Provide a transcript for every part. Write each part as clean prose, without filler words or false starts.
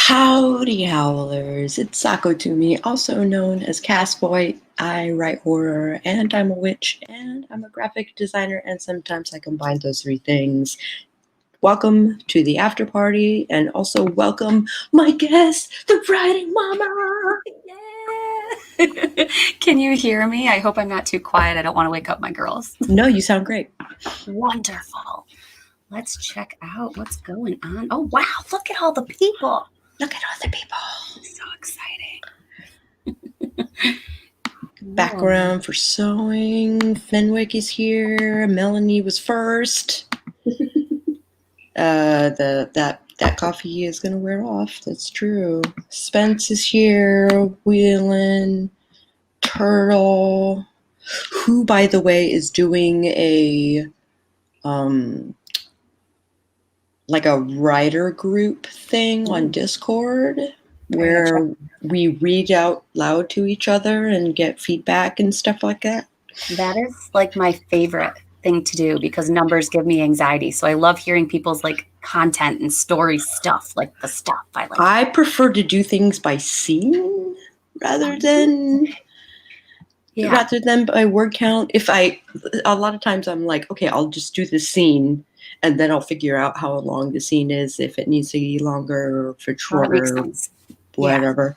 Howdy, Howlers. It's Sako Toomey, also known as Castboy. I write horror, and I'm a witch, and I'm a graphic designer, and sometimes I combine those three things. Welcome to the Afterparty, and also welcome my guest, the Writing Mama! Yeah. Can you hear me? I hope I'm not too quiet. I don't want to wake up my girls. No, you sound great. Wonderful. Let's check out what's going on. Oh, wow. Look at all the people. Look at all the people. So exciting. Background for sewing. Fenwick is here. Melanie was first. That coffee is gonna wear off. That's true. Spence is here. Wheelan, Turtle, who, by the way, is doing a like a writer group thing on Discord where we read out loud to each other and get feedback and stuff like that. That is like my favorite thing to do because numbers give me anxiety. So I love hearing people's like content and story stuff, like the stuff I like. I prefer to do things by scene rather than by word count. A lot of times I'm like, okay, I'll just do the scene and then I'll figure out how long the scene is, if it needs to be longer or if it's shorter, whatever.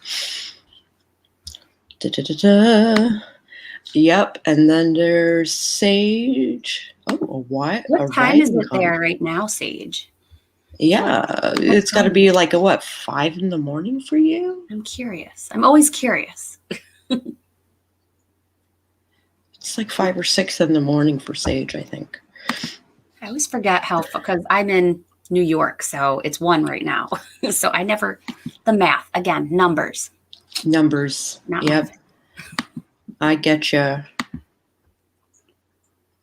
Yeah. Yep, and then there's Sage. Oh, what time is it there right now, Sage? Yeah, it's got to be like 5 in the morning for you? I'm curious. I'm always curious. It's like 5 or 6 in the morning for Sage, I think. I always forget because I'm in New York, so it's 1 right now. So I never, the math, again, numbers. Yep. I get you.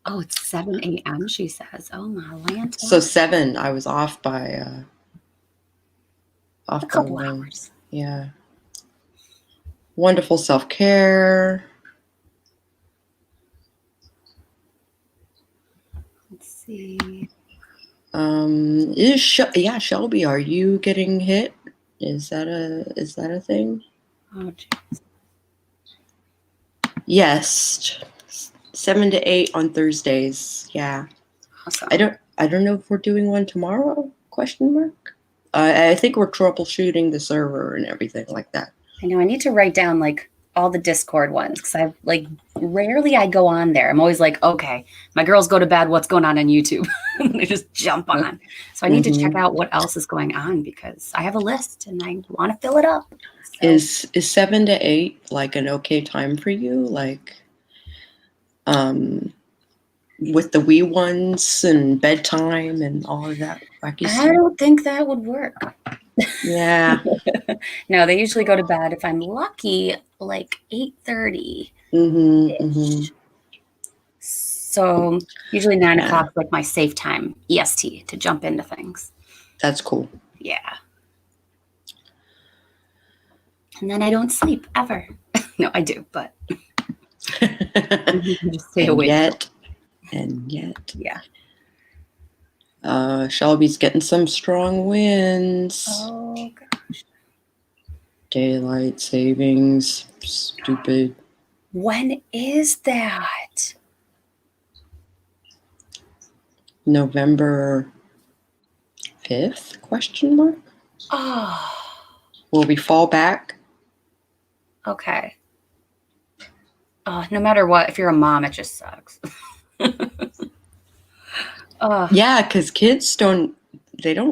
Oh, it's 7 a.m., she says. Oh, my land. So 7, I was off by a couple hours. Yeah. Wonderful self-care. Let's see. Shelby, are you getting hit? Is that a thing? Oh, geez. Yes. 7 to 8 on Thursdays. Yeah. Awesome. I don't know if we're doing one tomorrow? ? I think we're troubleshooting the server and everything like that. I know. I need to write down like all the Discord ones because I like rarely I go on there. I'm always like, okay, my girls go to bed. What's going on YouTube? They just jump on. So I need to check out what else is going on because I have a list and I want to fill it up. So. Is 7 to 8 like an okay time for you? Like, with the wee ones and bedtime and all of that wacky stuff? I don't think that would work. Yeah. No, they usually go to bed if I'm lucky, like 8:30. So usually 9 o'clock is like my safe time, EST, to jump into things. That's cool. Yeah. And then I don't sleep ever. No, I do, but just stay awake. And yet. Yeah. Shelby's getting some strong winds. Oh, gosh. Daylight savings. Stupid. When is that? November 5th? ? Oh. Will we fall back? Okay. No matter what, if you're a mom, it just sucks. Yeah, because kids don't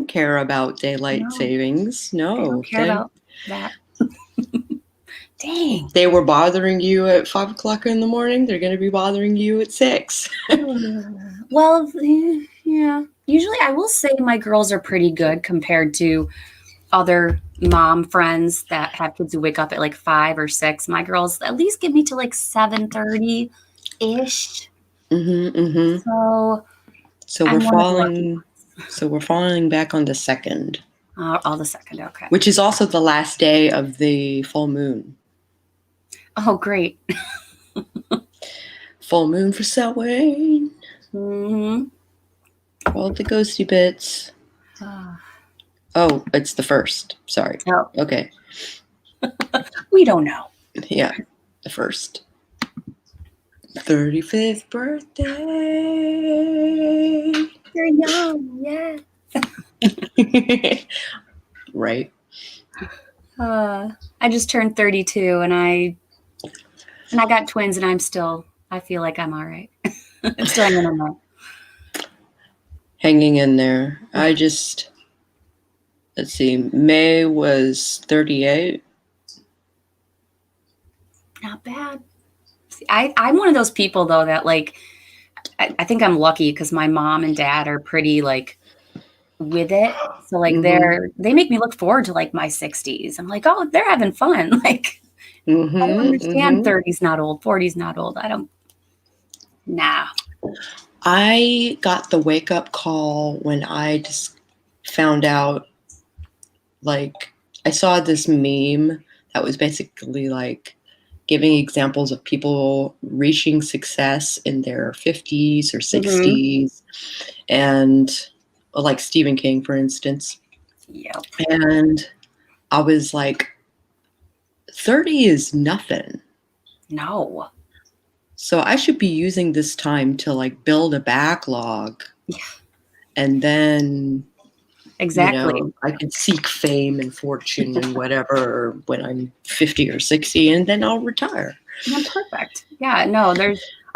care about daylight savings. No. They don't care about that. Dang. They were bothering you at 5 o'clock in the morning. They're going to be bothering you at 6. Well, yeah. Usually I will say my girls are pretty good compared to other mom friends that have kids who wake up at like 5 or 6. My girls at least give me to like 7:30-ish. So we're falling. So we're falling back on the 2nd. On the 2nd, okay. Which is also the last day of the full moon. Oh, great. Full moon for sewing. All the ghosty bits. Oh, it's the first. Sorry. Oh, Okay. we don't know. Yeah, the first. 35th birthday. You're young, yeah. Right. I just turned 32, and I got twins, and I feel like I'm all right. I'm still hanging in there. Hanging in there. Let's see, May was 38. Not bad. See, I'm one of those people, though, that like, I think I'm lucky because my mom and dad are pretty like with it. So like they make me look forward to like my 60s. I'm like, oh, they're having fun. Like, I don't understand 30's not old, 40's not old. Nah. I got the wake up call when I just found out, like, I saw this meme that was basically like giving examples of people reaching success in their 50s or 60s, and like Stephen King, for instance. Yep. And I was like, 30 is nothing. No. So I should be using this time to like build a backlog. Yeah. And then Exactly. I could seek fame and fortune and whatever when I'm 50 or 60, and then I'll retire. Yeah, perfect. Yeah, no,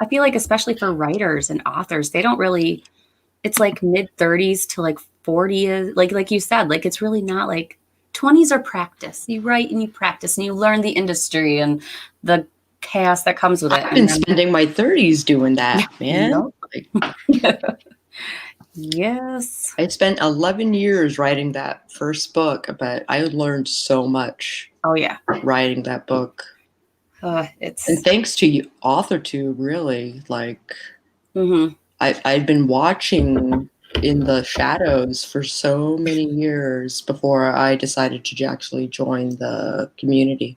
I feel like especially for writers and authors, they don't really, it's like mid 30s to like 40 is like you said, like it's really not like 20s are practice. You write and you practice and you learn the industry and the chaos that comes with it. I've been spending my 30s doing that, man. Like, yes. I spent 11 years writing that first book, but I learned so much. Oh yeah, writing that book. And thanks to you, AuthorTube, really. Like, I've been watching in the shadows for so many years before I decided to actually join the community.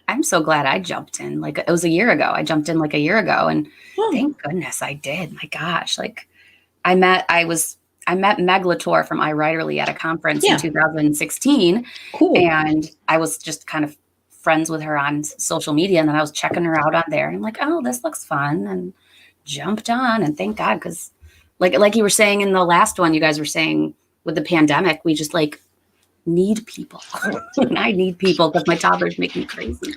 I'm so glad I jumped in. Like it was a year ago. I jumped in like a year ago, and thank goodness I did. My gosh, like I met Meg Latour from iWriterly at a conference in 2016. Cool. And I was just kind of friends with her on social media, and then I was checking her out on there, and I'm like, oh, this looks fun, and jumped on. And thank God, because like you were saying in the last one, you guys were saying with the pandemic, we just like need people. And I need people because my toddlers make me crazy.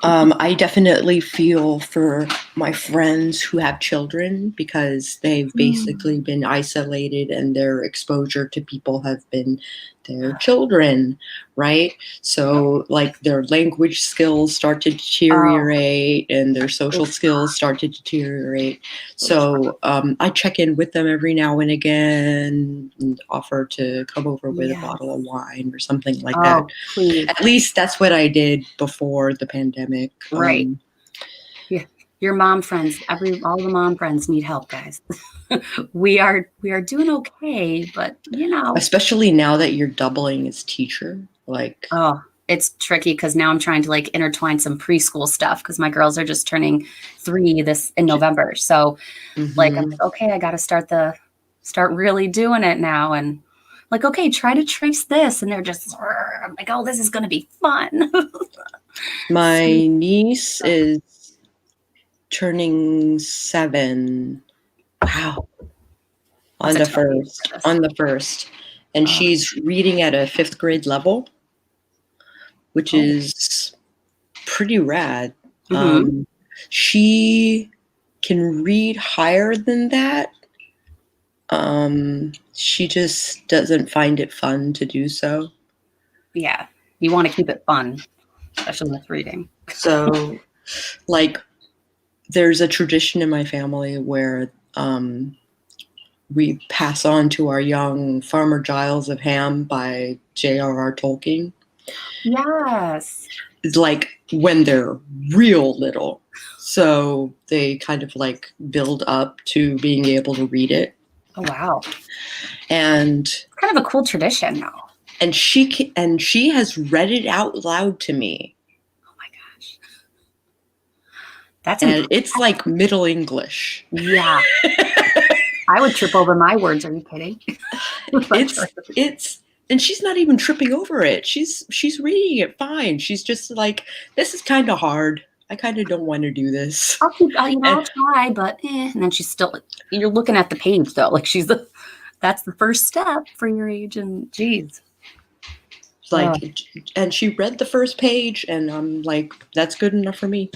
I definitely feel for my friends who have children because they've basically been isolated and their exposure to people have been their children, right? So like their language skills start to deteriorate and their social skills start to deteriorate. So I check in with them every now and again and offer to come over with a bottle of wine or something like that. Please. At least that's what I did before the pandemic. Right. Yeah. Your mom friends, all the mom friends need help, guys. we are doing okay, but especially now that you're doubling as teacher, like it's tricky because now I'm trying to like intertwine some preschool stuff because my girls are just turning 3 in November. So like I'm like, okay, I got to start really doing it now, and like, okay, try to trace this, and they're just I'm like, oh, this is gonna be fun. My niece is turning 7. Wow. On the first. And she's reading at a 5th grade level, which is pretty rad. She can read higher than that. She just doesn't find it fun to do so. Yeah. You want to keep it fun, especially with reading. So like there's a tradition in my family where we pass on to our young Farmer Giles of Ham by J.R.R. Tolkien. Yes. It's like when they're real little. So they kind of like build up to being able to read it. Oh, wow. And it's kind of a cool tradition though. And she has read it out loud to me. Oh my gosh. That's and it's like Middle English. Yeah. I would trip over my words. Are you kidding? It's and she's not even tripping over it. She's reading it fine. She's just like, this is kind of hard. I kind of don't want to do this. I'll try, but and then she's still, you're looking at the page though. Like that's the first step for your age, and geez. Like, and she read the first page, and I'm like, that's good enough for me.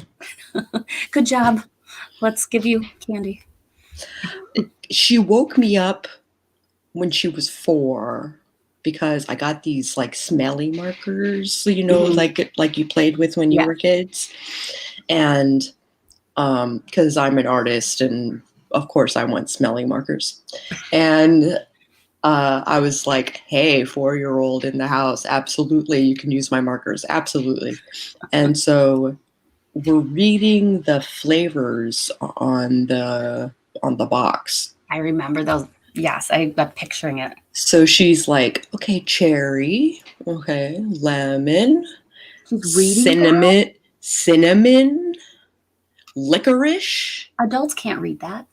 Good job. Let's give you candy. She woke me up when she was 4 because I got these like smelly markers, like you played with when you were kids. And because I'm an artist, and of course I want smelly markers. And I was like, hey, 4-year-old in the house, absolutely, you can use my markers, absolutely. And so we're reading the flavors on the box. I remember those. Yes, I'm picturing it. So she's like, okay, cherry, okay, lemon, cinnamon, licorice. Adults can't read that.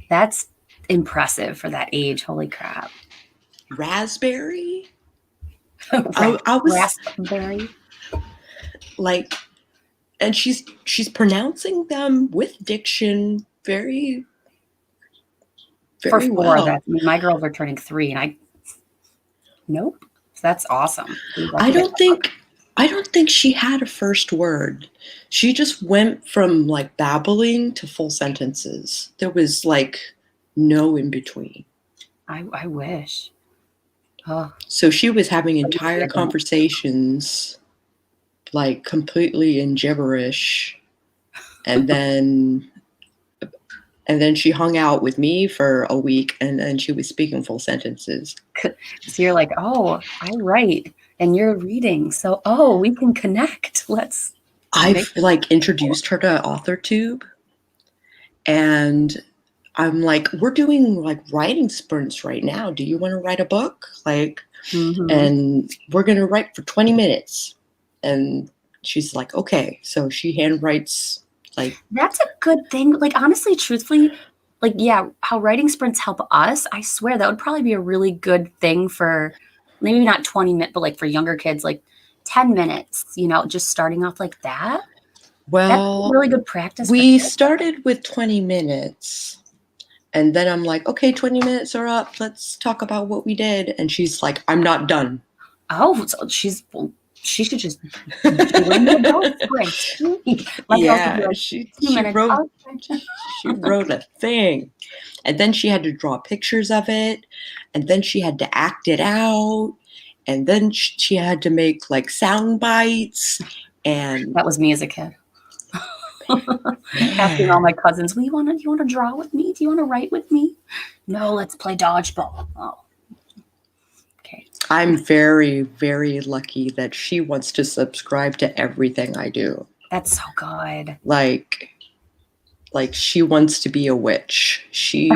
That's impressive for that age. Holy crap. Raspberry. I was raspberry. Like, and she's pronouncing them with diction very, very for 4, well. my girls are turning 3, and nope. So that's awesome. I don't think she had a first word. She just went from like babbling to full sentences. There was like no in between. I wish. Oh. So she was having entire conversations like completely in gibberish, and then she hung out with me for a week, and then she was speaking full sentences. So you're like, oh, I write and you're reading, so we can connect. I've like introduced her to AuthorTube, and I'm like, we're doing like writing sprints right now. Do you want to write a book? Like, and we're going to write for 20 minutes. And she's like, okay. So she handwrites like. That's a good thing. Like, honestly, truthfully, like, yeah, how writing sprints help us. I swear that would probably be a really good thing for maybe not 20 minutes, but like for younger kids, like 10 minutes, just starting off like that. Well, that's really good practice. We started with 20 minutes. And then I'm like, okay, 20 minutes are up. Let's talk about what we did. And she's like, I'm not done. Oh, so she should just join the adult sprint. Yeah, she wrote a thing. And then she had to draw pictures of it. And then she had to act it out. And then she had to make like sound bites. And that was me as a kid. Asking all my cousins, do you want to draw with me? Do you want to write with me? No, let's play dodgeball. Oh, okay. I'm very, very lucky that she wants to subscribe to everything I do. That's so good. Like she wants to be a witch. She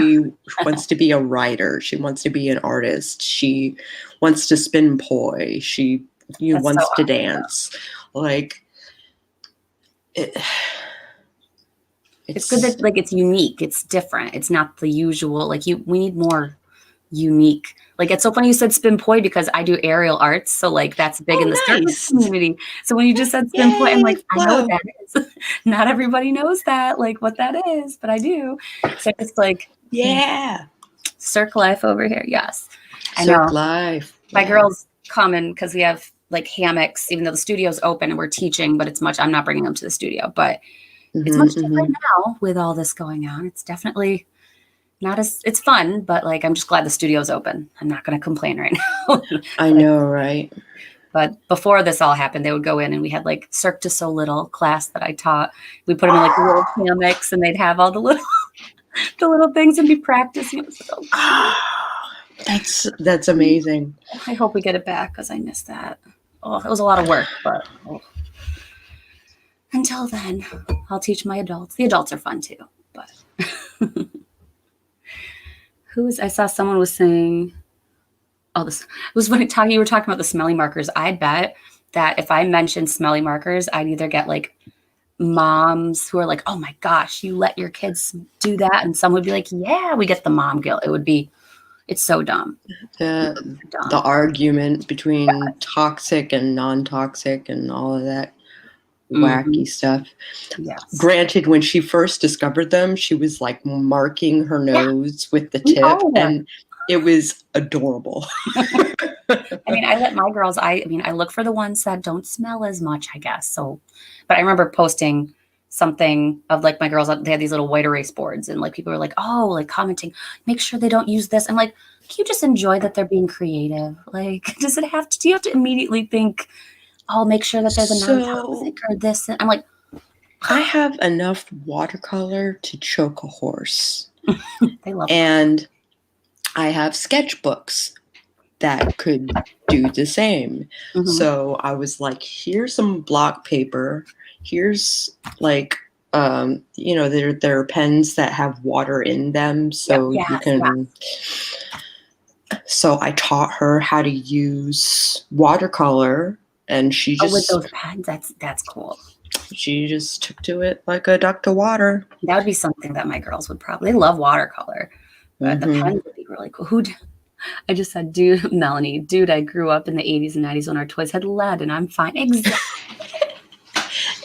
wants to be a writer. She wants to be an artist. She wants to spin poi. She wants to dance. Like it's good that like it's unique. It's different. It's not the usual. Like we need more unique. Like it's so funny you said spin poi because I do aerial arts, so like that's big in the circus community. So when you just said spin poi, I'm like, I know what that is. Not everybody knows that, like what that is, but I do. So it's like Cirque life over here. Yes, I know. Cirque life. My girls come in because we have like hammocks, even though the studio's open and we're teaching, but I'm not bringing them to the studio, but. It's much different now with all this going on. It's definitely not it's fun, but like, I'm just glad the studio's open. I'm not going to complain right now. I know, right? But before this all happened, they would go in and we had like Cirque du Soleil class that I taught. We put them in like the little hammocks and they'd have all the little things and be practicing. That's amazing. I hope we get it back because I missed that. Oh, it was a lot of work, but until then, I'll teach my adults. The adults are fun too, but I saw someone was saying, this was when you were talking about the smelly markers. I bet that if I mentioned smelly markers, I'd either get like moms who are like, oh my gosh, you let your kids do that. And some would be like, yeah, we get the mom guilt. It would be It's so dumb. The Dumb. argument between toxic and non-toxic and all of that Mhm. wacky stuff. Yes. Granted, when she first discovered them, she was like marking her Yeah, nose with the we tip, all were. and it was adorable. I mean, I let my girls, I mean, I look for the ones that don't smell as much, I guess. So, but I remember posting something of like my girls, they had these little white erase boards and like people were like, oh, like commenting, make sure they don't use this. I'm like, can you just enjoy that they're being creative? Like, does it have to, do you have to immediately think, oh, make sure that there's a non-toxic or this? I'm like, I have enough watercolor to choke a horse. they love And I have sketchbooks that could do the same. Mhm. So I was like, here's some block paper. Here's like, there are pens that have water in them. So Yep. you Yes, can. So I taught her how to use watercolor, and she oh, with just those pens, that's cool. took to it like a duck to water. That would be something that my girls would probably love watercolor, but the pens would be really cool. I just said, dude, Melanie, dude, I grew up in the 80s and 90s when our toys had lead and I'm fine. Exactly.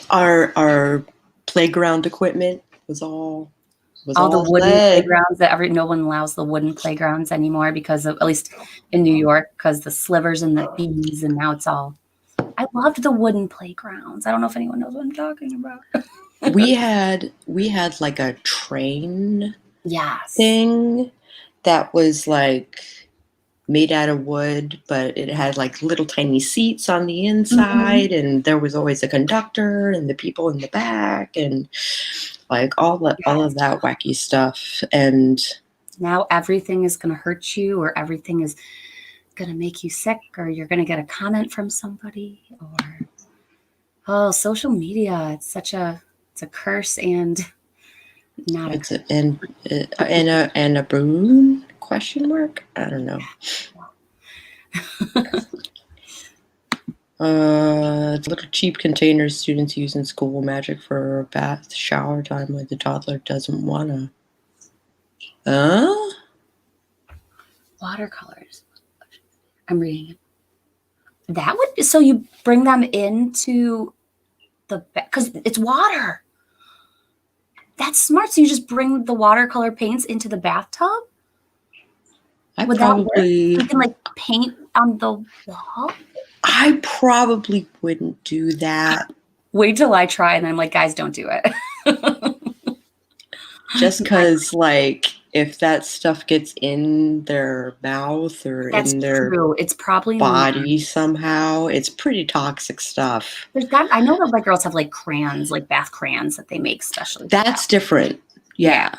Our playground equipment was all The wooden lead. playgrounds that no one allows the wooden playgrounds anymore because of, at least in New York, because the slivers and the bees, and now it's all. I loved the wooden playgrounds. I don't know if anyone knows what I'm talking about. we had like a train Yes. thing that was like made out of wood, but it had like little tiny seats on the inside, and there was always a conductor and the people in the back, and like all of that wacky stuff. And now everything is going to hurt you, or everything is going to make you sick, or you're going to get a comment from somebody, or social media. It's a curse and not a it's curse. and a boon question mark. I don't know. Little cheap containers students use in school magic for bath shower time when the toddler doesn't wanna. Watercolors. I'm reading it. That would be, so you bring them into because it's water. That's smart. So you just bring the watercolor paints into the bathtub? Would that work? You can like paint on the wall? I probably wouldn't do that. Wait till I try and I'm like, guys, don't do it. Just because, like, if that stuff gets in their mouth or in their It's probably body somehow, it's pretty toxic stuff. I know that like girls have like crayons, like bath crayons that they make specially. That's different. Yeah.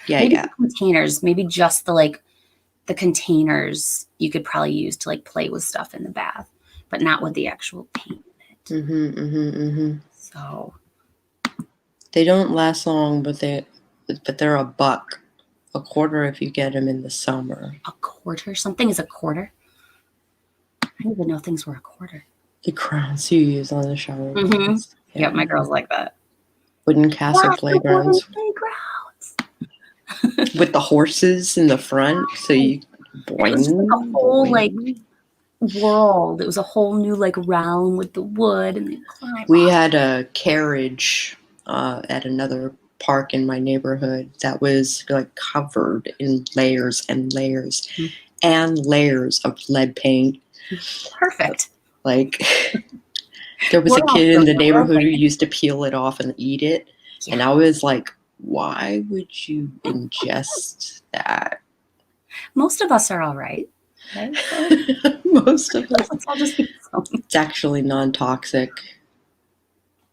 Maybe the containers, maybe just the containers you could probably use to like play with stuff in the bath, but not with the actual paint in it. So they don't last long, but they're $1, a quarter if you get them in the summer. A quarter? Something is a quarter? I didn't even know things were a quarter. The crowns you use on the shower. Yep, my girls like that. Wooden castle playgrounds. With the horses in the front, so you boing. It was like a whole like world. It was a whole new like realm with the wood and we had a carriage at another park in my neighborhood that was like covered in layers and layers and layers of lead paint. Perfect. Like there was a kid in the neighborhood who used to peel it off and eat it, and I was like, why would you ingest that? Most of us are all right. Right? Most of us. It's actually non-toxic,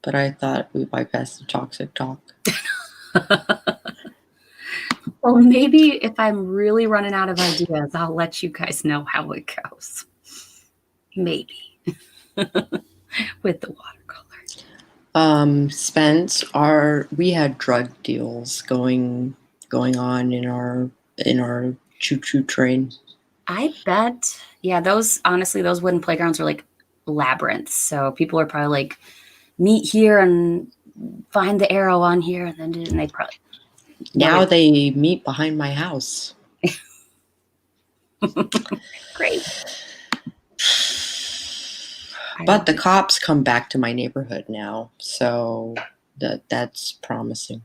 but I thought we bypassed the toxic talk. Well, maybe if I'm really running out of ideas, I'll let you guys know how it goes. Maybe. With the watercolor. Spence, we had drug deals going on in our choo-choo train. I bet. Yeah, those wooden playgrounds were like labyrinths. So people are probably like, meet here and find the arrow on here, and they probably. Now they meet behind my house. Great. But the cops come back to my neighborhood now, so that's promising.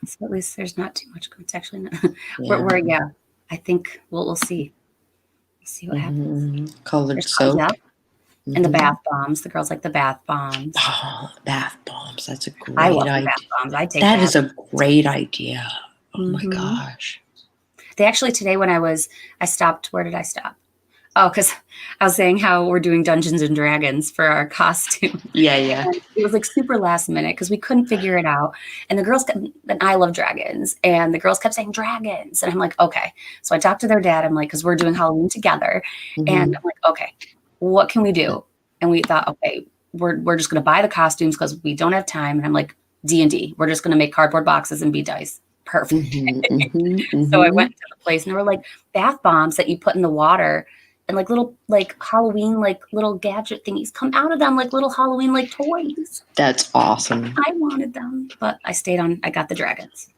So at least there's not too much. It's actually not. Yeah. I think we'll see. We'll see what happens. Colored soap. Yeah. And the bath bombs. The girls like the bath bombs. Oh, bath bombs. That's a great I love idea. the bath bombs. I take that. That is a great idea. Oh my Mm-hmm. gosh. They actually, today when I stopped, where did I stop? Oh, because I was saying how we're doing Dungeons and Dragons for our costume. Yeah. And it was like super last minute because we couldn't figure it out. And the girls, and I love dragons, and the girls kept saying dragons. And I'm like, okay. So I talked to their dad. I'm like, because we're doing Halloween together. And I'm like, okay, what can we do? And we thought, okay, we're just going to buy the costumes because we don't have time. And I'm like, D&D. We're just going to make cardboard boxes and beat dice. Perfect. So I went to the place and there were like bath bombs that you put in the water. And like little like Halloween like little gadget thingies come out of them like little Halloween like toys. That's awesome. I wanted them, but I got the dragons.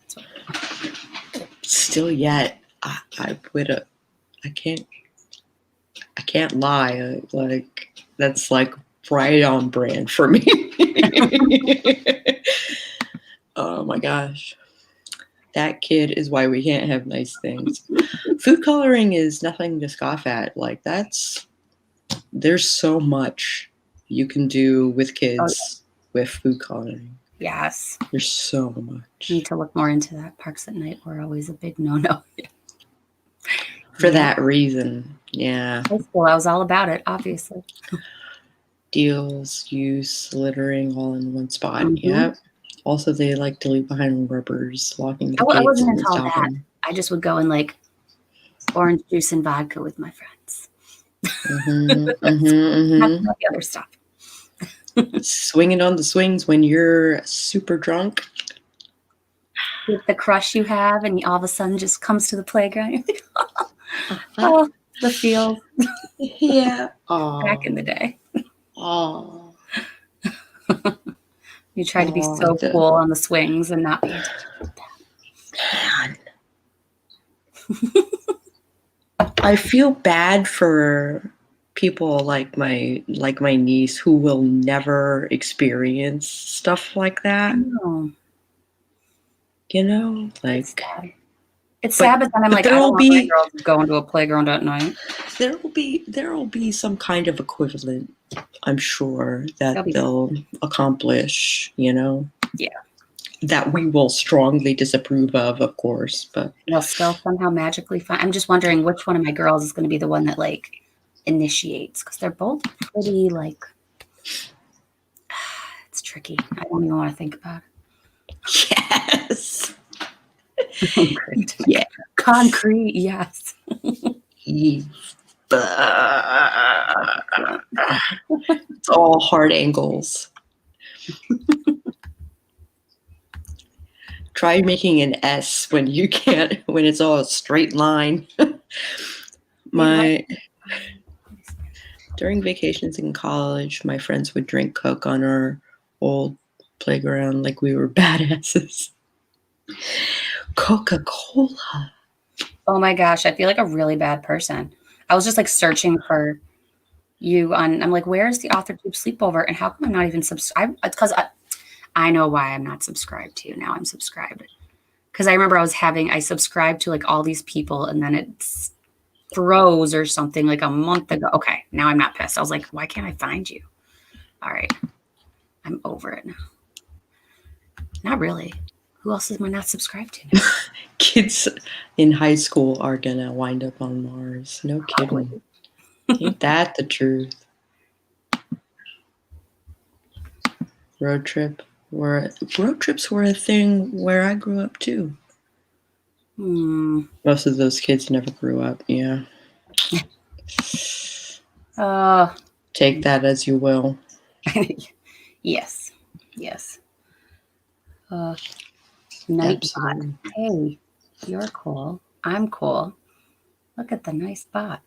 Still yet, I can't lie. Like that's like right on brand for me. Oh my gosh. That kid is why we can't have nice things. Food coloring is nothing to scoff at. Like there's so much you can do with kids with food coloring. Yes. There's so much. Need to look more into that. Parks at night were always a big no-no. For that reason. Yeah. High school, I was all about it, obviously. Deals, use, littering all in one spot. Yep. Also, they like to leave behind rubbers, locking the gates. I wasn't into all that. I just would go and like orange juice and vodka with my friends. Not the other stuff. Swinging on the swings when you're super drunk. With the crush you have, and all of a sudden just comes to the playground. You're like, oh, the feel. Yeah. Back in the day. Oh. You tried to be so cool on the swings and not be Man. I feel bad for people like my niece who will never experience stuff like that. You know, like it's sad, but then I'm like, I don't want my girls to go into a playground at night. There will be some kind of equivalent, I'm sure, that they'll accomplish, you know. Yeah. That we will strongly disapprove of course, but they'll still somehow magically find. I'm just wondering which one of my girls is going to be the one that like initiates, because they're both pretty like it's tricky. I don't even want to think about it. Yes. Concrete. Yeah. Concrete, yes. It's all hard angles. Try making an S when you can't, when it's all a straight line. During vacations in college, my friends would drink Coke on our old playground like we were badasses. Coca-Cola. Oh my gosh, I feel like a really bad person. I was just like searching for you on, I'm like, where's the AuthorTube sleepover? And how come I'm not even subscribed? It's because I know why I'm not subscribed to you. Now I'm subscribed. Because I remember I subscribed to like all these people and then it froze or something like a month ago. Okay, now I'm not pissed. I was like, why can't I find you? All right. I'm over it now. Not really. Who else am I not subscribed to now? Kids in high school are going to wind up on Mars. No kidding. Ain't that the truth? Road trips were a thing where I grew up too. Most of those kids never grew up. Yeah. Take that as you will. Yes. Nightbot. Hey, you're cool. I'm cool. Look at the nice bot.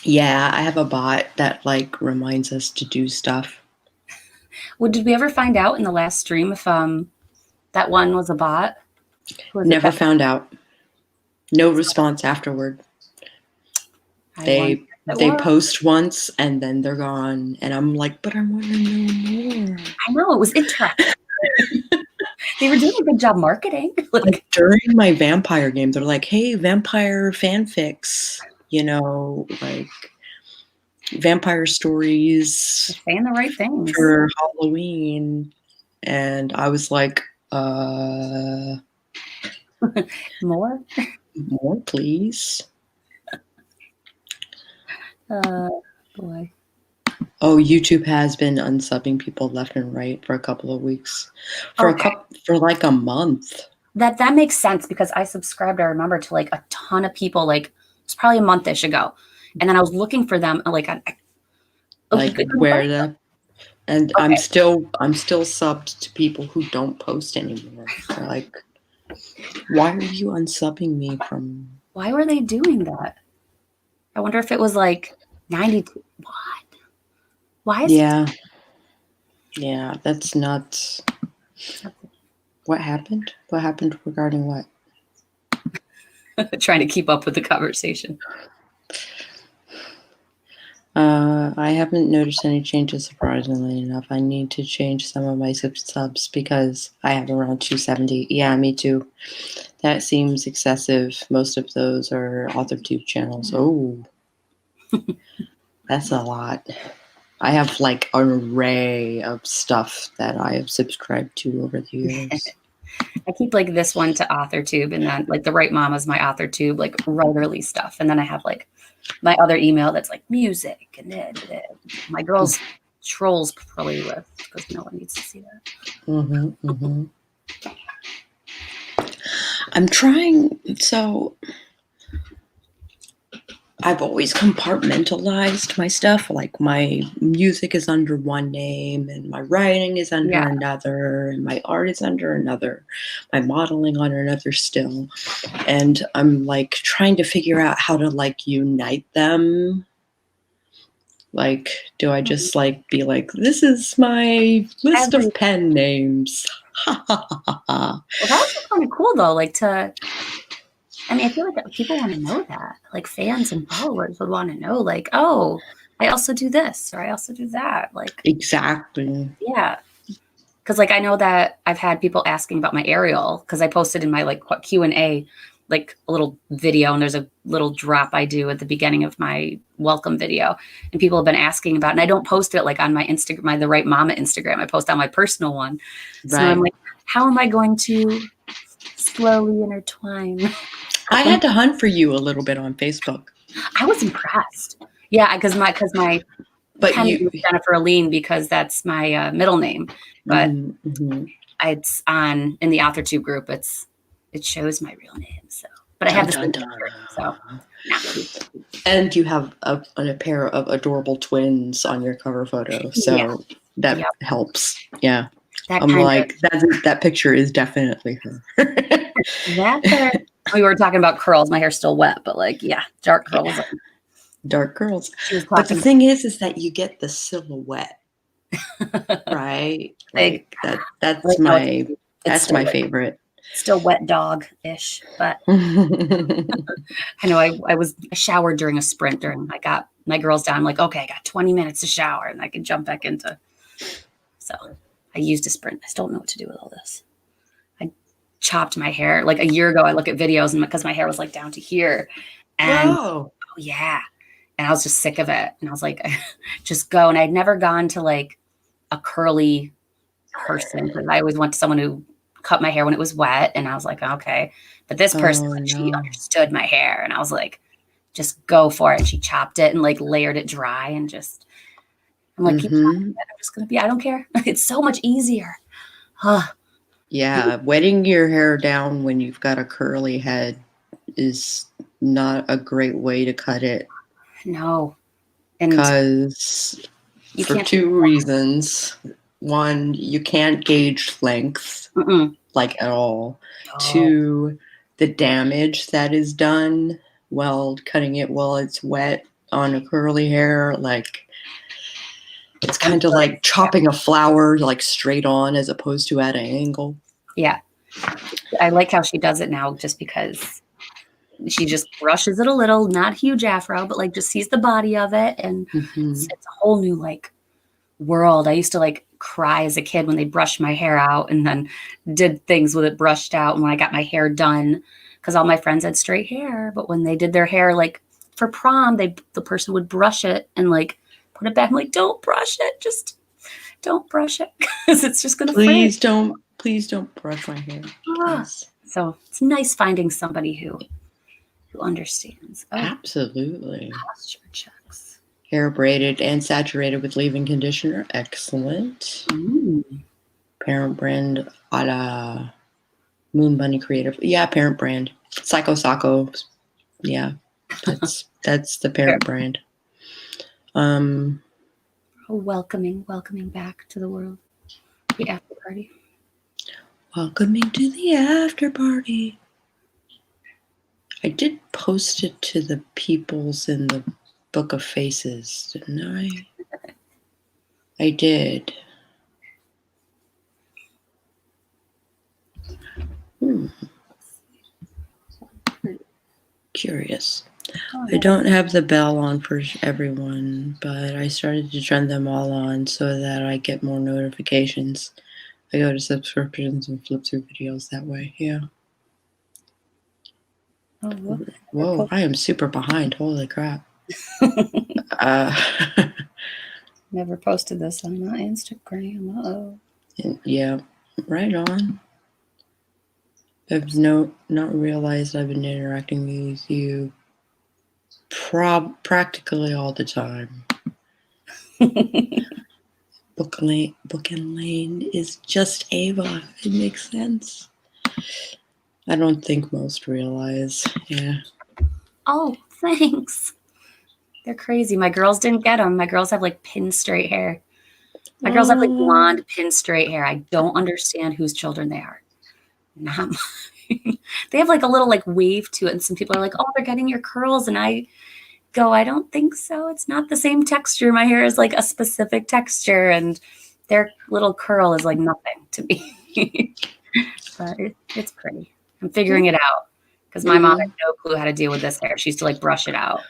Yeah, I have a bot that like reminds us to do stuff. Well, did we ever find out in the last stream if that one was a bot? Never found out. No response afterward. They post once and then they're gone. And I'm like, but I want to know more. I know, it was interesting. They were doing a good job marketing. Like during my vampire game, they're like, hey, vampire fanfics, like vampire stories. They're saying the right things. For Halloween. And I was like, more? More, please. Boy. Oh, YouTube has been unsubbing people left and right for a couple of weeks. For like a month. That makes sense because I subscribed, I remember, to like a ton of people, like it was probably a month-ish ago. And then I was looking for them like where the and okay. I'm still subbed to people who don't post anymore. They're like, why are you unsubbing me from? Why were they doing that? I wonder if it was like 92. What? Why is it? Yeah, that's nuts. What happened? What happened regarding what? Trying to keep up with the conversation. I haven't noticed any changes, surprisingly enough. I need to change some of my subs because I have around 270. Yeah, me too. That seems excessive. Most of those are AuthorTube channels. Oh, that's a lot. I have like an array of stuff that I have subscribed to over the years. I keep like this one to AuthorTube, and then like the Right Mom is my AuthorTube, like writerly stuff. And then I have like my other email that's like music and my girls trolls playlist because no one needs to see that. I'm trying. So I've always compartmentalized my stuff. Like my music is under one name and my writing is under another and my art is under another, my modeling under another still. And I'm like trying to figure out how to like unite them. Like, do I just like be like, this is my list of pen names? Well, that was kind of cool though. Like I feel like people want to know that. Like fans and followers would want to know, like, oh, I also do this or I also do that. Like exactly. Yeah. Because like I know that I've had people asking about my Ariel because I posted in my like Q&A like a little video, and there's a little drop I do at the beginning of my welcome video, and people have been asking about it. And I don't post it like on my Instagram, the Right Mama Instagram. I post on my personal one. So I'm like, how am I going to slowly intertwine? I had to hunt for you a little bit on Facebook. I was impressed. Yeah, because my pen is Jennifer Aline because that's my middle name. But it's in the AuthorTube group. It shows my real name. So, but I have this picture, so. And you have a pair of adorable twins on your cover photo, so that helps. Yeah. I'm like, that picture is definitely her. We were talking about curls. My hair's still wet, but like, dark curls. Dark curls. But the thing is that you get the silhouette, right? Like that's my favorite. Still wet dog-ish, but I know I showered during a sprint I got my girls down. I'm like, okay, I got 20 minutes to shower and I can jump back into. So I used a sprint. I still don't know what to do with all this. I chopped my hair like a year ago. I look at videos and because my hair was like down to here, and and I was just sick of it. And I was like, just go. And I'd never gone to like a curly person because I always went to someone who cut my hair when it was wet, and I was like, okay. But this person, she understood my hair, and I was like, just go for it. And she chopped it and like layered it dry, and just I'm like, keep chopping it. I'm just gonna I don't care. It's so much easier. Yeah, wetting your hair down when you've got a curly head is not a great way to cut it. No, because for two reasons. One, you can't gauge length like at all. No. Two, the damage that is done while cutting it while it's wet on a curly hair, like it's kind of like chopping a flower like straight on as opposed to at an angle. Yeah. I like how she does it now just because she just brushes it a little, not huge afro, but like just sees the body of it. And it's a whole new like world. I used to like cry as a kid when they brushed my hair out and then did things with it brushed out. And when I got my hair done, because all my friends had straight hair, but when they did their hair like for prom, the person would brush it and like put it back. I'm like, don't brush it, just don't brush it because it's just gonna Please don't brush my hair. So it's nice finding somebody who understands. Absolutely. Posture checks. Hair braided and saturated with leave-in conditioner. Excellent. Parent brand a la Moon Bunny Creative. Yeah, parent brand. Psycho Sacco. Yeah, that's the parent brand. Welcoming back to the world. The after party. Welcoming to the after party. I did post it to the peoples in the Book of Faces, didn't I? I did. Curious. I don't have the bell on for everyone, but I started to turn them all on so that I get more notifications. I go to subscriptions and flip through videos that way. Yeah. Whoa, I am super behind. Holy crap. Never posted this on my Instagram. Yeah, right on. I've not realized I've been interacting with you practically all the time. Book and Lane is just Ava. It makes sense. I don't think most realize. Yeah. Oh, thanks. They're crazy. My girls didn't get them. My girls have like pin straight hair. My girls have like blonde pin straight hair. I don't understand whose children they are. Not mine. They have like a little like wave to it. And some people are like, oh, they're getting your curls. And I go, I don't think so. It's not the same texture. My hair is like a specific texture. And their little curl is like nothing to me. But it's pretty. I'm figuring it out. Because my mom had no clue how to deal with this hair. She used to like brush it out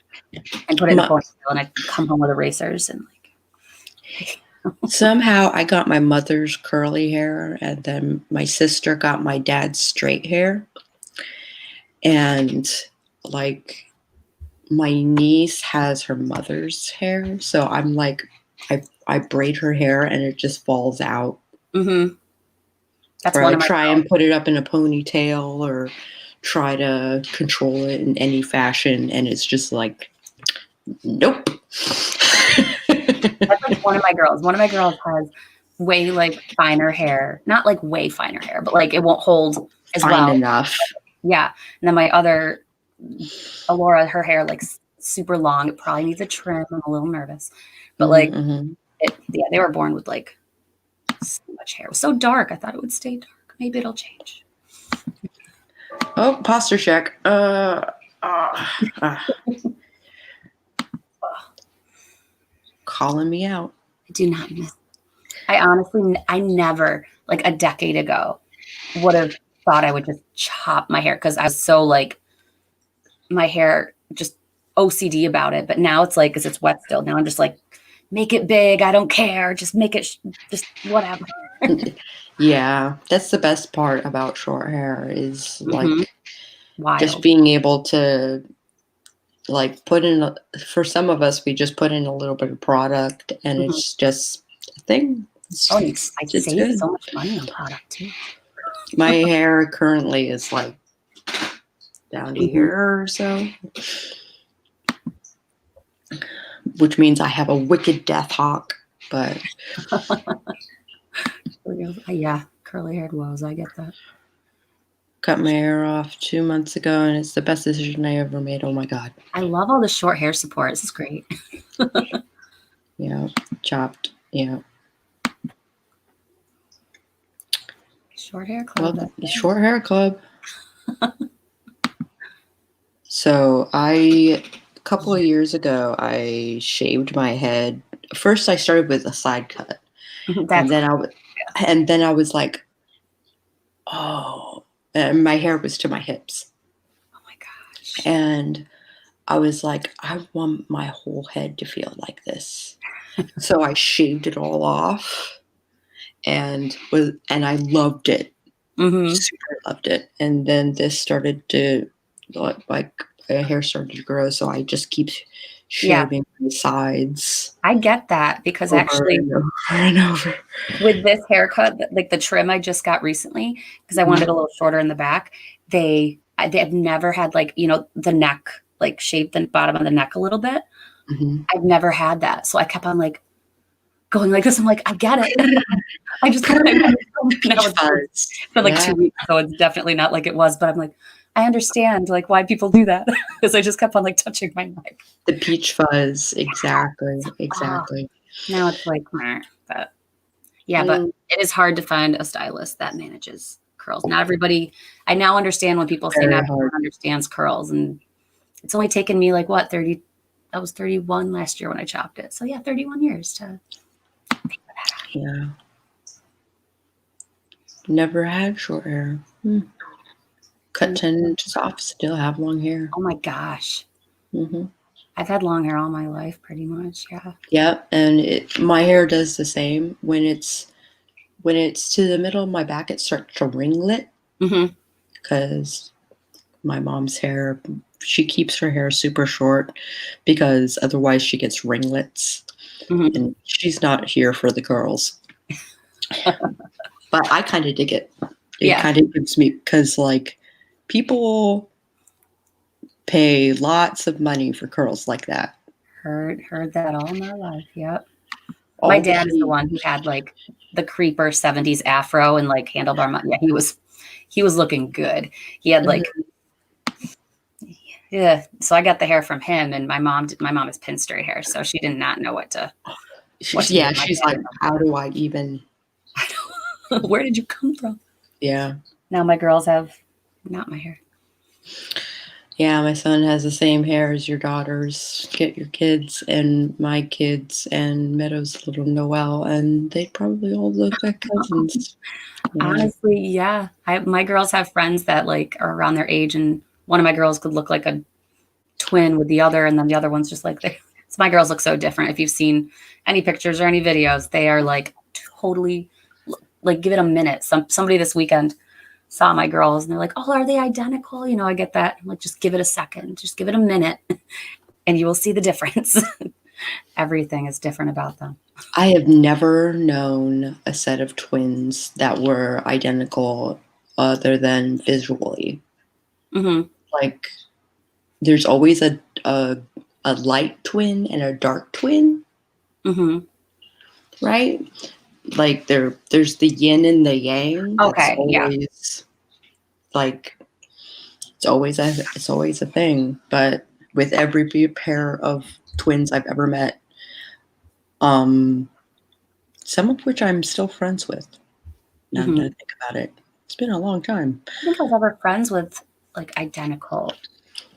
and put it in a ponytail, and I'd come home with erasers and like. Somehow I got my mother's curly hair, and then my sister got my dad's straight hair. And like my niece has her mother's hair, so I'm like, I braid her hair and it just falls out. That's or I try and put it up in a ponytail or try to control it in any fashion, and it's just like, nope. That's like one of my girls. One of my girls has way like finer hair, not like way finer hair, but like it won't hold as well. Fine enough. Yeah. And then my other, Alora, her hair like super long. It probably needs a trim. I'm a little nervous, but like, yeah, they were born with like so much hair. It was so dark. I thought it would stay dark. Maybe it'll change. Oh, posture check. Calling me out. I do not miss. I never, like a decade ago, would have thought I would just chop my hair because I was so like, my hair just OCD about it. But now it's like, because it's wet still. Now I'm just like, make it big. I don't care. Just make it, just whatever. Yeah, that's the best part about short hair is like just being able to like put in, for some of us, we just put in a little bit of product and it's just a thing. I save so much money on product too. My hair currently is like down to here or so, which means I have a wicked death hawk, but yeah, curly haired woes. I get that. Cut my hair off 2 months ago, and it's the best decision I ever made. Oh my God. I love all the short hair support. This is great. Yeah, chopped. Yeah. Short hair club. Well, short hair club. So a couple of years ago, I shaved my head. First, I started with a side cut, and then I was like, oh, and my hair was to my hips. Oh my God. And I was like, I want my whole head to feel like this. So I shaved it all off and I loved it. Mm-hmm. Super loved it. And then this started to like my hair started to grow, so I just keep Yeah, shaving the sides I get that because over actually and over and over. with this haircut, like the trim I just got recently, because I wanted Mhm, it a little shorter in the back, they have never had like, the neck, like shape the bottom of the neck a little bit. mhm. I've never had that. So I kept on like going like this. I'm like, I get it. I just now Peach it's fuzz. been like Yeah, 2 weeks, so it's definitely not like it was, but I'm like, I understand like why people do that. Because I just kept on like touching my neck. the peach fuzz. Exactly, Ah, exactly. now it's like, meh, but yeah, but Mm, it is hard to find a stylist that manages curls. Not everybody, I now understand when people say not very hard. everyone understands curls. And it's only taken me like what, 30, I was 31 last year when I chopped it. So yeah, 31 years to figure that out. Yeah. Never had short hair. Cut Mm, 10 inches off, still have long hair. oh my gosh. Mhm. I've had long hair all my life, pretty much. Yeah. Yeah, and my hair does the same. When it's to the middle of my back, it starts to ringlet Hmm. because my mom's hair, she keeps her hair super short because otherwise she gets ringlets, Hmm. and she's not here for the curls. But I kind of dig it. It Yeah. kind of gives me, because like people pay lots of money for curls like that. Heard that all my life. Yep. My All the dad is the heat. one who had like the creeper 70s afro and like handlebar. Yeah, he was looking good. He had like, Mhm. yeah. So I got the hair from him, and my mom is pin straight hair, so she did not know what to do. Yeah, My she's dad like, didn't know how do I even? either. Where did you come from? Yeah. Now my girls have not my hair. Yeah, my son has the same hair as your daughters. Get your kids and my kids and Meadow's little Noelle, and they probably all look like cousins. Yeah. Honestly, yeah. My girls have friends that like are around their age, and one of my girls could look like a twin with the other, and then the other one's just like they. So my girls look so different. If you've seen any pictures or any videos, they are like totally like give it a minute. Somebody this weekend saw my girls and they're like, "Oh, are they identical?" I get that. I'm like, just give it a second, just give it a minute, and you will see the difference. Everything is different about them. I have never known a set of twins that were identical other than visually. Hmm. Like, there's always a light twin and a dark twin, Hmm. right? Like there's the yin and the yang. That's Okay, yeah. always like it's always a thing. But with every pair of twins I've ever met, um, some of which I'm still friends with. Now that I Hmm. think about it, it's been a long time. I think I was ever friends with like identical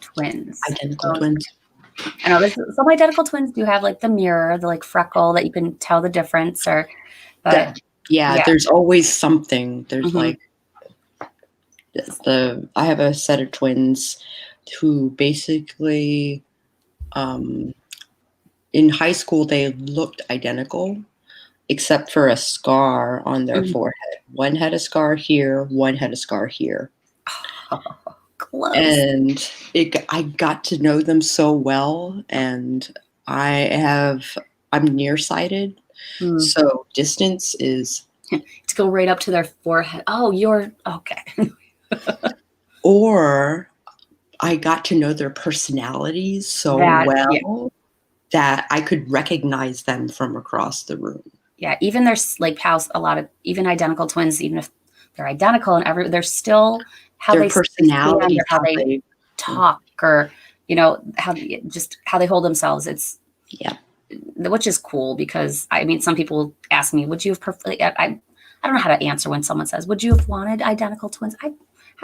twins. Identical So twins. I know some identical twins do have like the mirror, the like freckle that you can tell the difference, but That yeah, yeah. there's always something. There's Hmm. like I have a set of twins who basically um, in high school they looked identical except for a scar on their Hmm. forehead. One had a scar here, one had a scar here. Close. And I got to know them so well, and I I'm nearsighted, Mm. so distance is, To go right up to their forehead. Oh, you're okay. or I got to know their personalities so That, yeah, well that I could recognize them from across the room. yeah. Even there's like how a lot of even identical twins, even if they're identical and they're still how Their they stand personalities, or how how they they, talk or how they hold themselves. It's yeah. which is cool because I mean, some people ask me, "Would you have preferred?" I don't know how to answer when someone says, "Would you have wanted identical twins?" I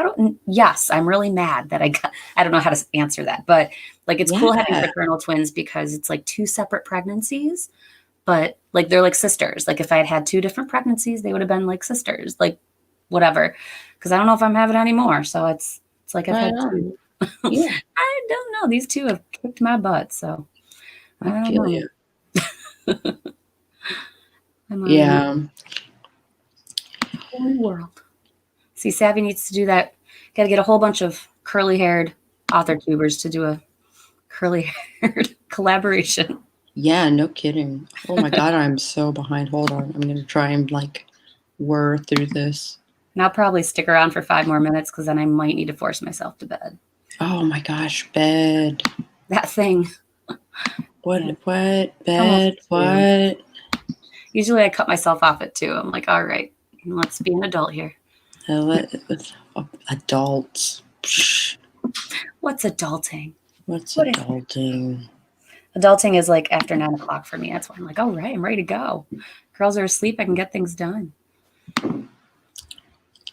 don't. Yes, I'm really mad that I got. I don't know how to answer that, but like it's cool having Yeah. fraternal twins because it's like two separate pregnancies, but like they're like sisters. Like if I had had two different pregnancies, they would have been like sisters, like whatever. Because I don't know if I'm having any more, so it's like I've Right had on. two. Yeah, I don't know. These two have kicked my butt, so I I don't feel know. you. I'm already in Yeah, a whole new world. See, Savvy needs to do that. Got to get a whole bunch of curly-haired author tubers to do a curly-haired collaboration. yeah, no kidding. Oh my God, I'm so behind. Hold on. I'm going to try and like whir through this. And I'll probably stick around for 5 more minutes because then I might need to force myself to bed. Oh my gosh, bed. That thing. What, Yeah, almost bed, 2. what? Usually I cut myself off at 2. I'm like, all right, let's be an adult here. Adults. Psh, What's adulting? what's What is adulting? adulting is like after 9 o'clock for me. That's why I'm like, all right, I'm ready to go. Girls are asleep. I can get things done.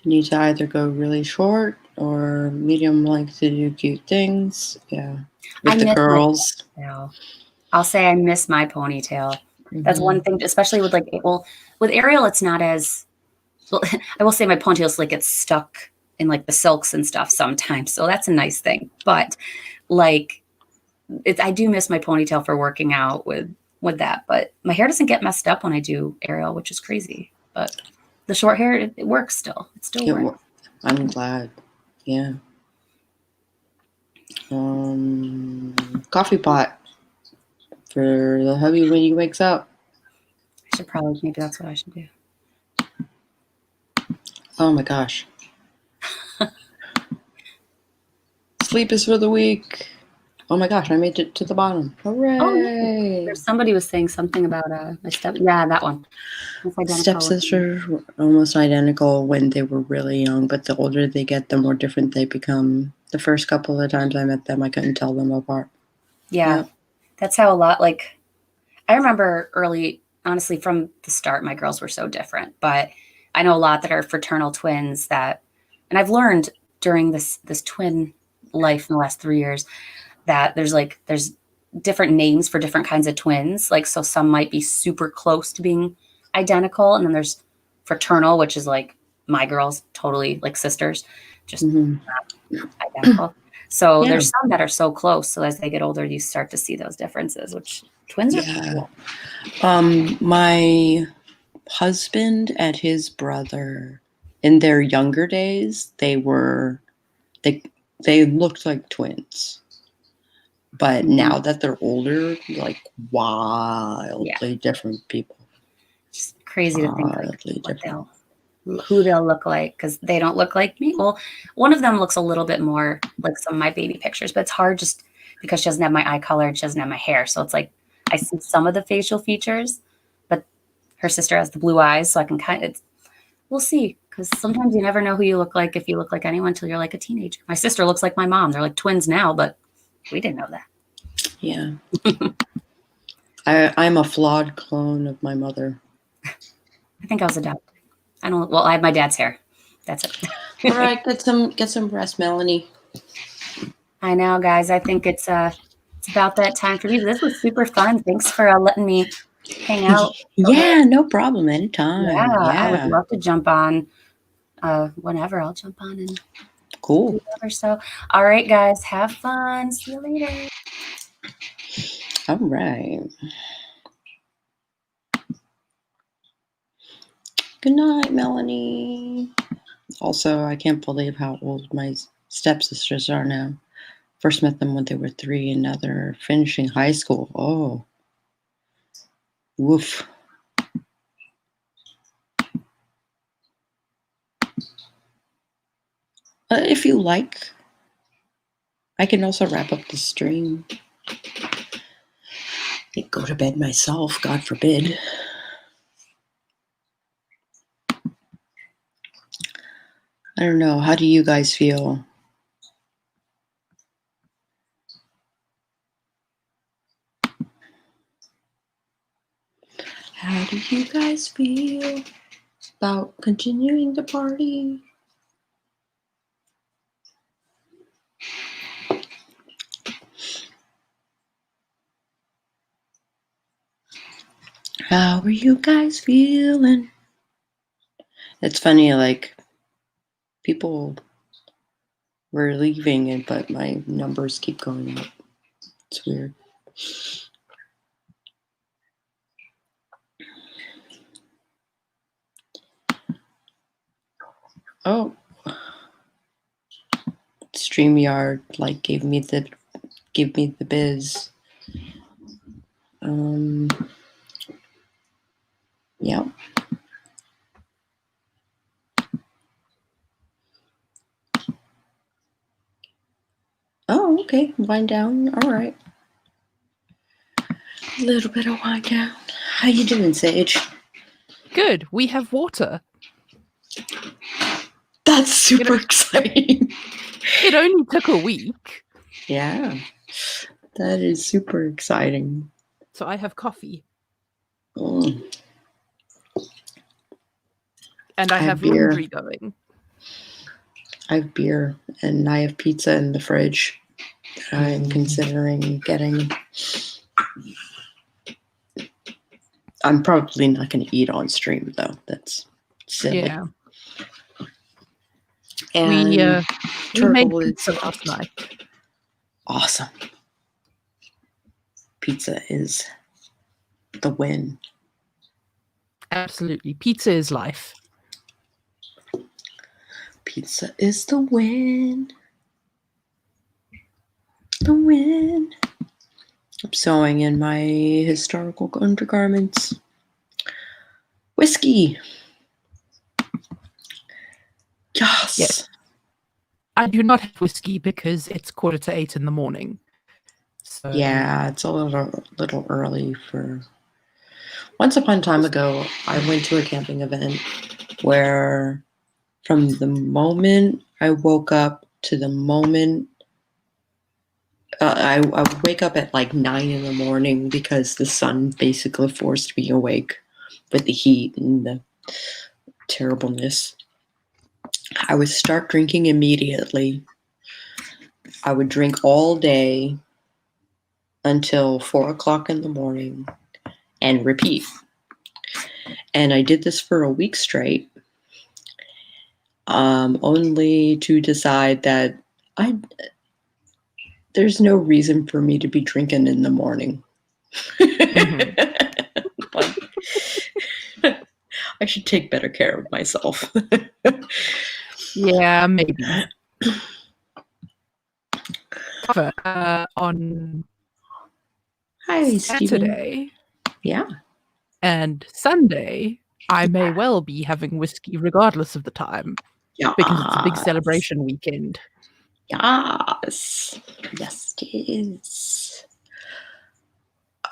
Need to either go really short or medium length to do cute things. Yeah. I With the miss my curls. ponytail. I'll say I miss my ponytail. That's Mm-hmm. one thing, especially with with Ariel, it's not as well. I will say my ponytail's like it's stuck in like the silks and stuff sometimes. So that's a nice thing. But like I do miss my ponytail for working out with that. But my hair doesn't get messed up when I do Ariel, which is crazy. But the short hair, it works still. It still works. I'm glad. Yeah. Coffee pot for the hubby when he wakes up. I should probably maybe that's what I should do. Oh my gosh. Sleep is for the weak. Oh my gosh, I made it to the bottom. Oh, yeah. Hooray! Somebody was saying something about my step. Yeah, that one. It's identical. Stepsisters were almost identical when they were really young, but the older they get, the more different they become. The first couple of times I met them, I couldn't tell them apart. Yeah, Yep. that's how a lot. Like I remember early, honestly, from the start, my girls were so different. But I know a lot that are fraternal twins and I've learned during this twin life in the last 3 years that there's different names for different kinds of twins. Like so, some might be super close to being identical, and then there's fraternal, which is like my girls, totally like sisters, just Mm-hmm. not identical. So Yeah. there's some that are so close. So as they get older, you start to see those differences, which twins are Yeah. cool. My husband and his brother, in their younger days, they looked like twins. But now that they're older, like wildly different people. Just crazy to think like Wildly different. who they'll look like because they don't look like me. Well, one of them looks a little bit more like some of my baby pictures, but it's hard just because she doesn't have my eye color and she doesn't have my hair. So it's like I see some of the facial features, but her sister has the blue eyes, so I can we'll see. Because sometimes you never know who you look like if you look like anyone until you're like a teenager. My sister looks like my mom. They're like twins now, but we didn't know that. Yeah. I'm a flawed clone of my mother. I think I was adopted. I have my dad's hair. That's it. All right, get some rest, Melanie. I know, guys. I think it's about that time for me. This was super fun. Thanks for letting me hang out. Yeah, no problem. Anytime. Yeah, I would Yeah. love to jump on whenever. I'll jump on and Cool. do whatever. So, all right, guys, have fun. See you later. All right. Good night, Melanie. Also, I can't believe how old my stepsisters are now. First met them when they were 3, and now they're finishing high school. Oh, woof. If you like, I can also wrap up the stream. I go to bed myself, God forbid. I don't know. How do you guys feel? How do you guys feel about continuing the party? How are you guys feeling? It's funny, like, people We're leaving it, but my numbers keep going up. It's weird. Oh, StreamYard gave me the biz. Yeah. Oh, okay. Wind down. All right. A little bit of wind down. How you doing, Sage? Good. We have water. That's super exciting. It only took a week. Yeah. That is super exciting. So I have coffee. Mm. And I have beer. laundry going. I have beer, and I have pizza in the fridge that I'm considering getting. I'm probably not going to eat on stream, though. That's silly. Yeah. And we made pizza last night. Awesome. Pizza is the win. Absolutely. Pizza is life. Pizza is the win. The win. I'm sewing in my historical undergarments. Whiskey. Yes. I do not have whiskey because it's 7:45 in the morning. So yeah, it's a little early for. Once upon a time ago, I went to a camping event where from the moment I woke up to the moment I would wake up at 9 in the morning because the sun basically forced me awake with the heat and the terribleness. I would start drinking immediately. I would drink all day until 4 o'clock in the morning and repeat. And I did this for a week straight, only to decide that there's no reason for me to be drinking in the morning. I should take better care of myself. yeah, maybe. On Saturday, yeah, and Sunday, I may well be having whiskey regardless of the time. Yeah, because it's a big celebration weekend. Yes, yes, it is.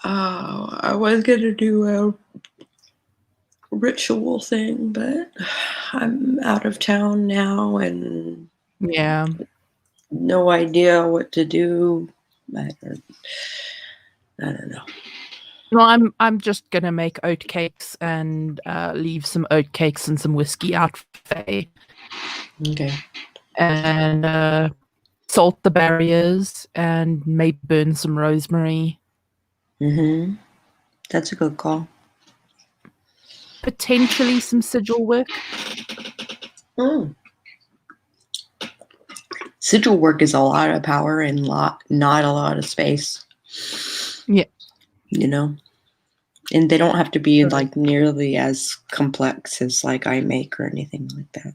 I was gonna do a ritual thing, but I'm out of town now and no idea what to do. I don't know. Well, I'm just gonna make oat cakes and leave some oat cakes and some whiskey out for Faye. Okay. And salt the barriers and maybe burn some rosemary. Mm-hmm. That's a good call. Potentially some sigil work. Sigil work is a lot of power and not a lot of space. Yeah. And they don't have to be nearly as complex as I make or anything like that.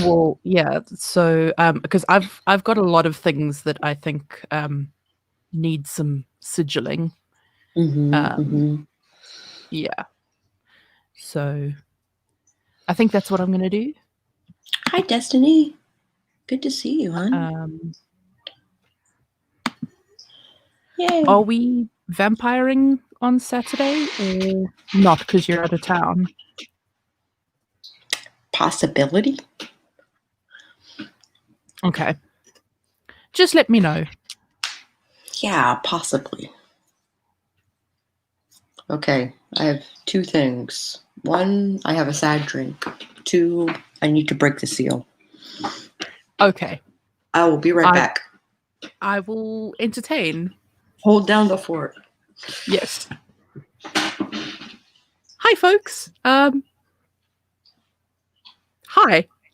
Well, yeah. So because I've got a lot of things that I think need some sigilling. Yeah. So I think that's what I'm gonna do. Hi, Destiny. Good to see you, hon. Yay. Are we vampiring on Saturday or not because you're out of town? Possibility. Okay. Just let me know. Yeah, possibly. Okay, I have 2 things. 1, I have a sad drink. 2, I need to break the seal. Okay. I will be right back. I will entertain. Hold down the fort. Yes. Hi, folks. Hi.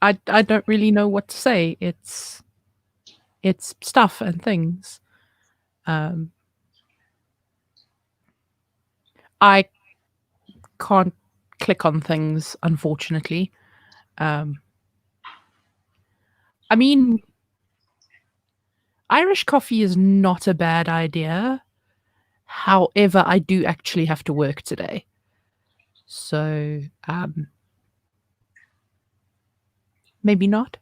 I don't really know what to say. It's It's stuff and things. I can't click on things, unfortunately. I mean, Irish coffee is not a bad idea. However, I do actually have to work today. So, maybe not.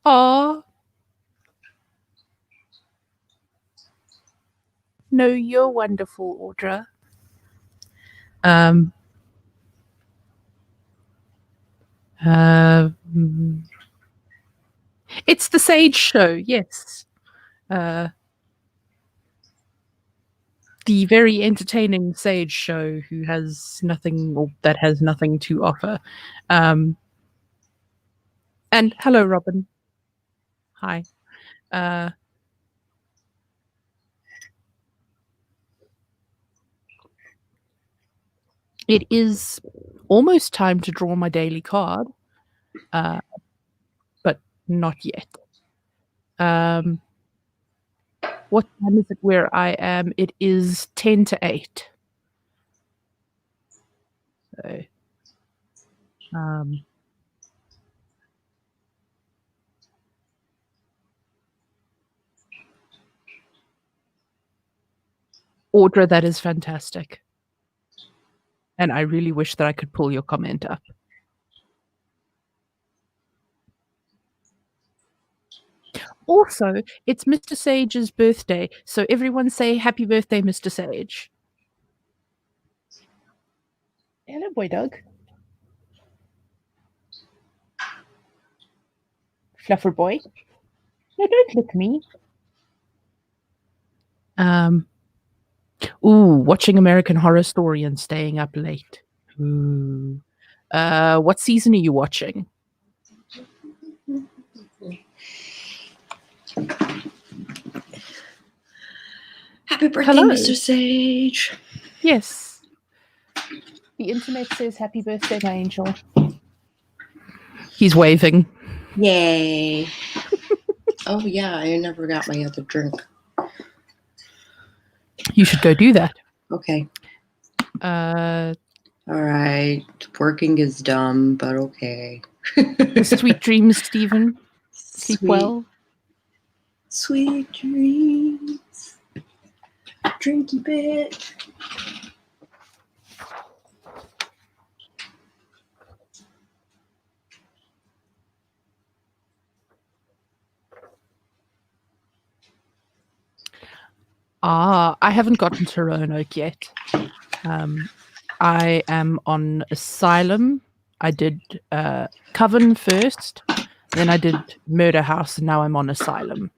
Oh, no, you're wonderful, Audra. It's the Sage Show, yes. The very entertaining Sage Show who has nothing, or that has nothing to offer. And hello, Robin. Hi. It is almost time to draw my daily card, but not yet. What time is it where I am? It is 10 to 8. So, Audra, that is fantastic. And I really wish that I could pull your comment up. Also, it's Mr. Sage's birthday, so everyone say happy birthday, Mr. Sage. Hello, boy dog. Fluffer boy. No, don't lick me. Watching American Horror Story and staying up late. Ooh. What season are you watching? Happy birthday, Hello. Mr. Sage. Yes. The internet says happy birthday, my angel. He's waving. Yay. Oh, yeah, I never got my other drink. You should go do that. Okay. All right. Working is dumb, but okay. Sweet dreams, Stephen. Sleep well. Sweet dreams. Drinky bit. I haven't gotten to Roanoke yet. I am on Asylum. I did Coven first, then I did Murder House, and now I'm on Asylum.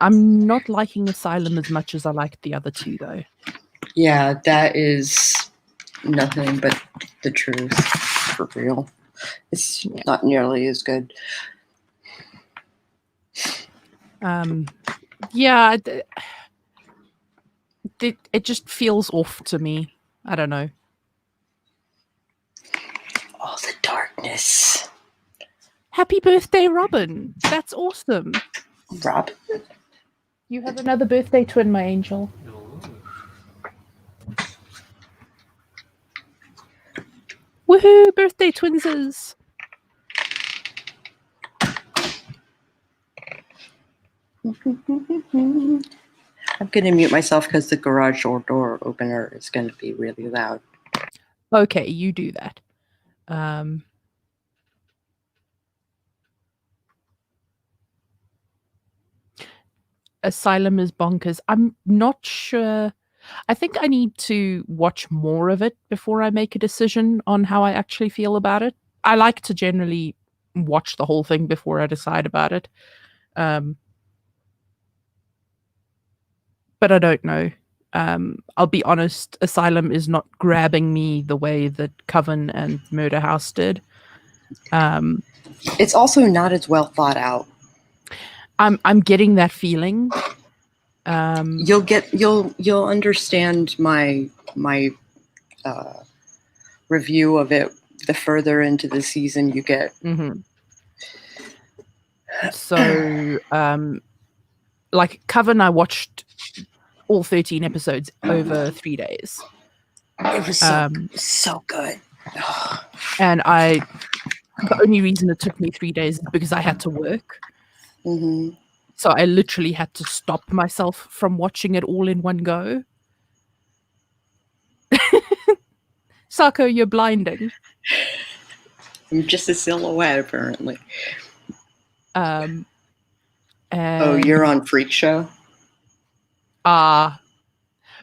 I'm not liking Asylum as much as I liked the other two, though. Yeah, that is nothing but the truth, for real. It's not nearly as good. Yeah, it just feels off to me. I don't know. All the darkness. Happy birthday, Robin. That's awesome. Robin? You have another birthday twin, my angel. Woohoo, birthday twinses. I'm going to mute myself because the garage door opener is going to be really loud. Okay, you do that. Asylum is bonkers. I'm not sure. I think I need to watch more of it before I make a decision on how I actually feel about it. I like to generally watch the whole thing before I decide about it. But I don't know. I'll be honest, Asylum is not grabbing me the way that Coven and Murder House did. It's also not as well thought out. I'm getting that feeling. You'll understand my review of it the further into the season you get. Mm-hmm. So, like Coven, I watched all 13 episodes over 3 days. It was so good. And the only reason it took me 3 days is because I had to work. Mm-hmm. So I literally had to stop myself from watching it all in one go. Sako, you're blinding. I'm just a silhouette, apparently. And You're on Freak Show?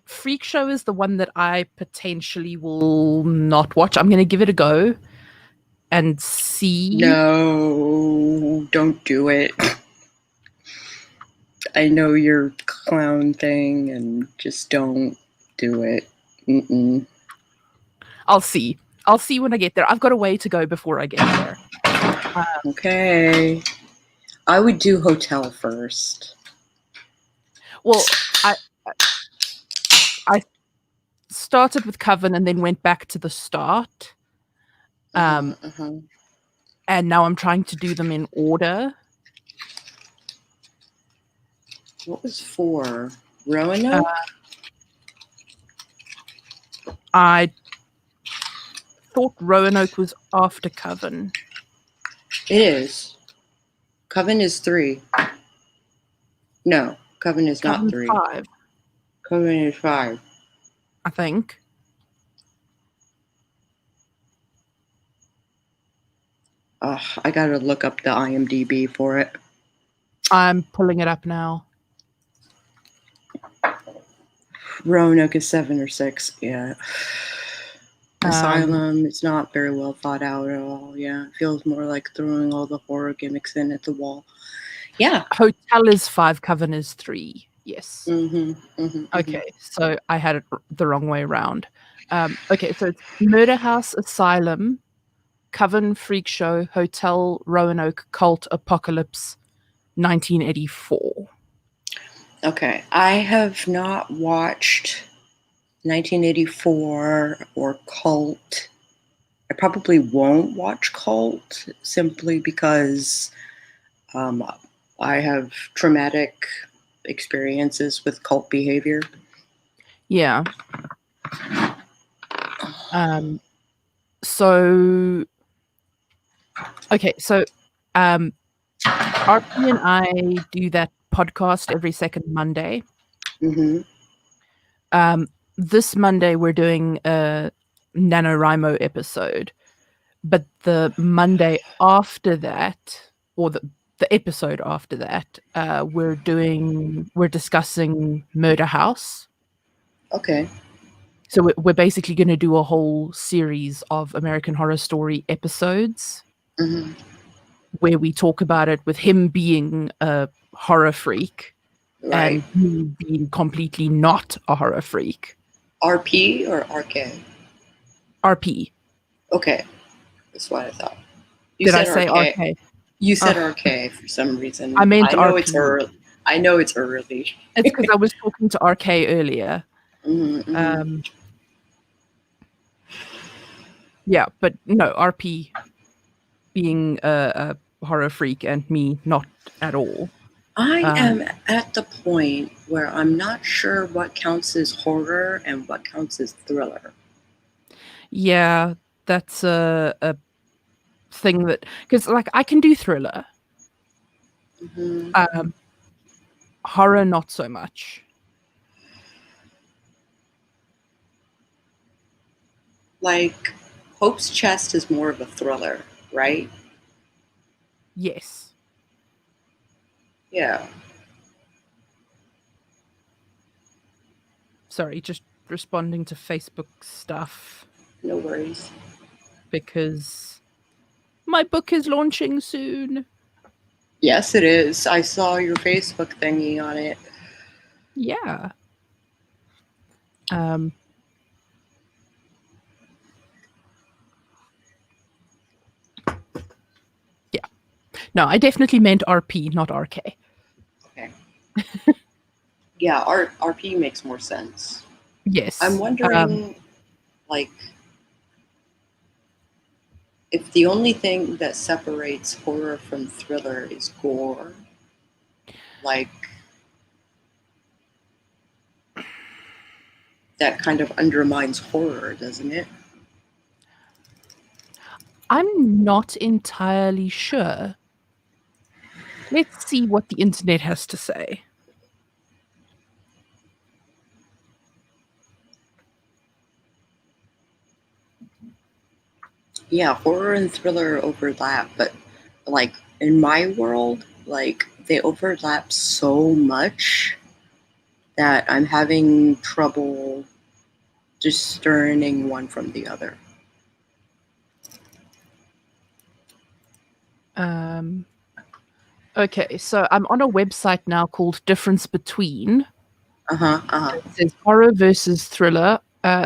Freak Show is the one that I potentially will not watch. I'm going to give it a go and see. No, don't do it. I know your clown thing, and just don't do it. Mm-mm. I'll see. I'll see when I get there. I've got a way to go before I get there. Okay. I would do Hotel first. Well, I started with Coven and then went back to the start. And now I'm trying to do them in order. What was 4? Roanoke? I thought Roanoke was after Coven. It is. Coven is 3. No, Coven is not 3. 5. Coven is 5. I think. I gotta look up the IMDb for it. I'm pulling it up now. Roanoke is 7 or 6. Yeah. Asylum, it's not very well thought out at all. Yeah, it feels more like throwing all the horror gimmicks in at the wall. Yeah. Hotel is 5, Coven is 3. Yes. Mm-hmm. Okay, so I had it the wrong way around. Okay, so it's Murder House, Asylum, Coven, Freak Show, Hotel, Roanoke, Cult, Apocalypse, 1984. Okay, I have not watched 1984 or Cult. I probably won't watch Cult simply because I have traumatic experiences with cult behavior. Yeah. So okay, so RP and I do that podcast every second Monday. Mm-hmm. This Monday we're doing a NaNoWriMo episode, but the Monday after that, or the episode after that, we're discussing Murder House. Okay. So we're basically going to do a whole series of American Horror Story episodes where we talk about it with him being a horror freak and me being completely not a horror freak. RP or RK? RP. Okay. That's what I thought. Did I say RK? You said RK for some reason. I meant know RP. It's early. I know it's early. It's because I was talking to RK earlier. Yeah, but no, RP being a horror freak and me not at all. I am at the point where I'm not sure what counts as horror and what counts as thriller. Yeah, that's a thing that, because like I can do thriller. Horror not so much. Like Hope's Chest is more of a thriller, right? Yes. Yeah. Sorry, just responding to Facebook stuff. No worries. Because my book is launching soon. Yes, it is. I saw your Facebook thingy on it. Yeah. Yeah. No, I definitely meant RP, not RK. Okay. Yeah, RP makes more sense. Yes. I'm wondering, like, if the only thing that separates horror from thriller is gore, like that kind of undermines horror, doesn't it? I'm not entirely sure. Let's see what the internet has to say. Yeah, horror and thriller overlap, but like in my world, like they overlap so much that I'm having trouble discerning one from the other. Okay, so I'm on a website now called Difference Between. It says horror versus thriller.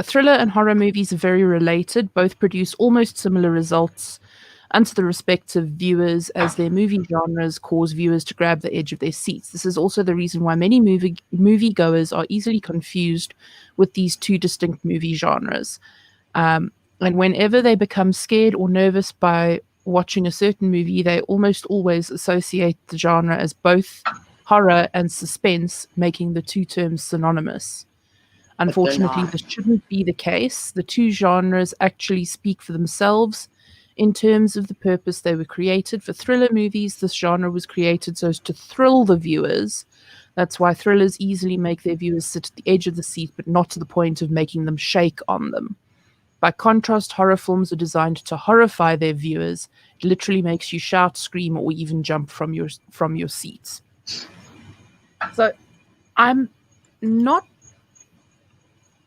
Thriller and horror movies are very related. Both produce almost similar results unto the respective viewers, as their movie genres cause viewers to grab the edge of their seats. This is also the reason why many moviegoers are easily confused with these two distinct movie genres. And whenever they become scared or nervous by watching a certain movie, they almost always associate the genre as both horror and suspense, making the two terms synonymous. Unfortunately, not. this shouldn't be the case. The two genres actually speak for themselves in terms of the purpose they were created. For thriller movies, this genre was created so as to thrill the viewers. That's why thrillers easily make their viewers sit at the edge of the seat, but not to the point of making them shake on them. By contrast, horror films are designed to horrify their viewers. It literally makes you shout, scream, or even jump from your seats. So I'm not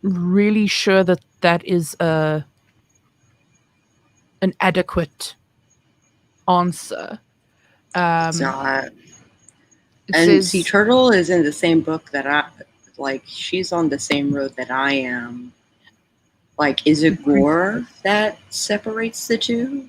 really sure that that is an adequate answer. It's not. It And says, see, Turtle is in the same book that she's on the same road that I am. Like, is it gore that separates the two?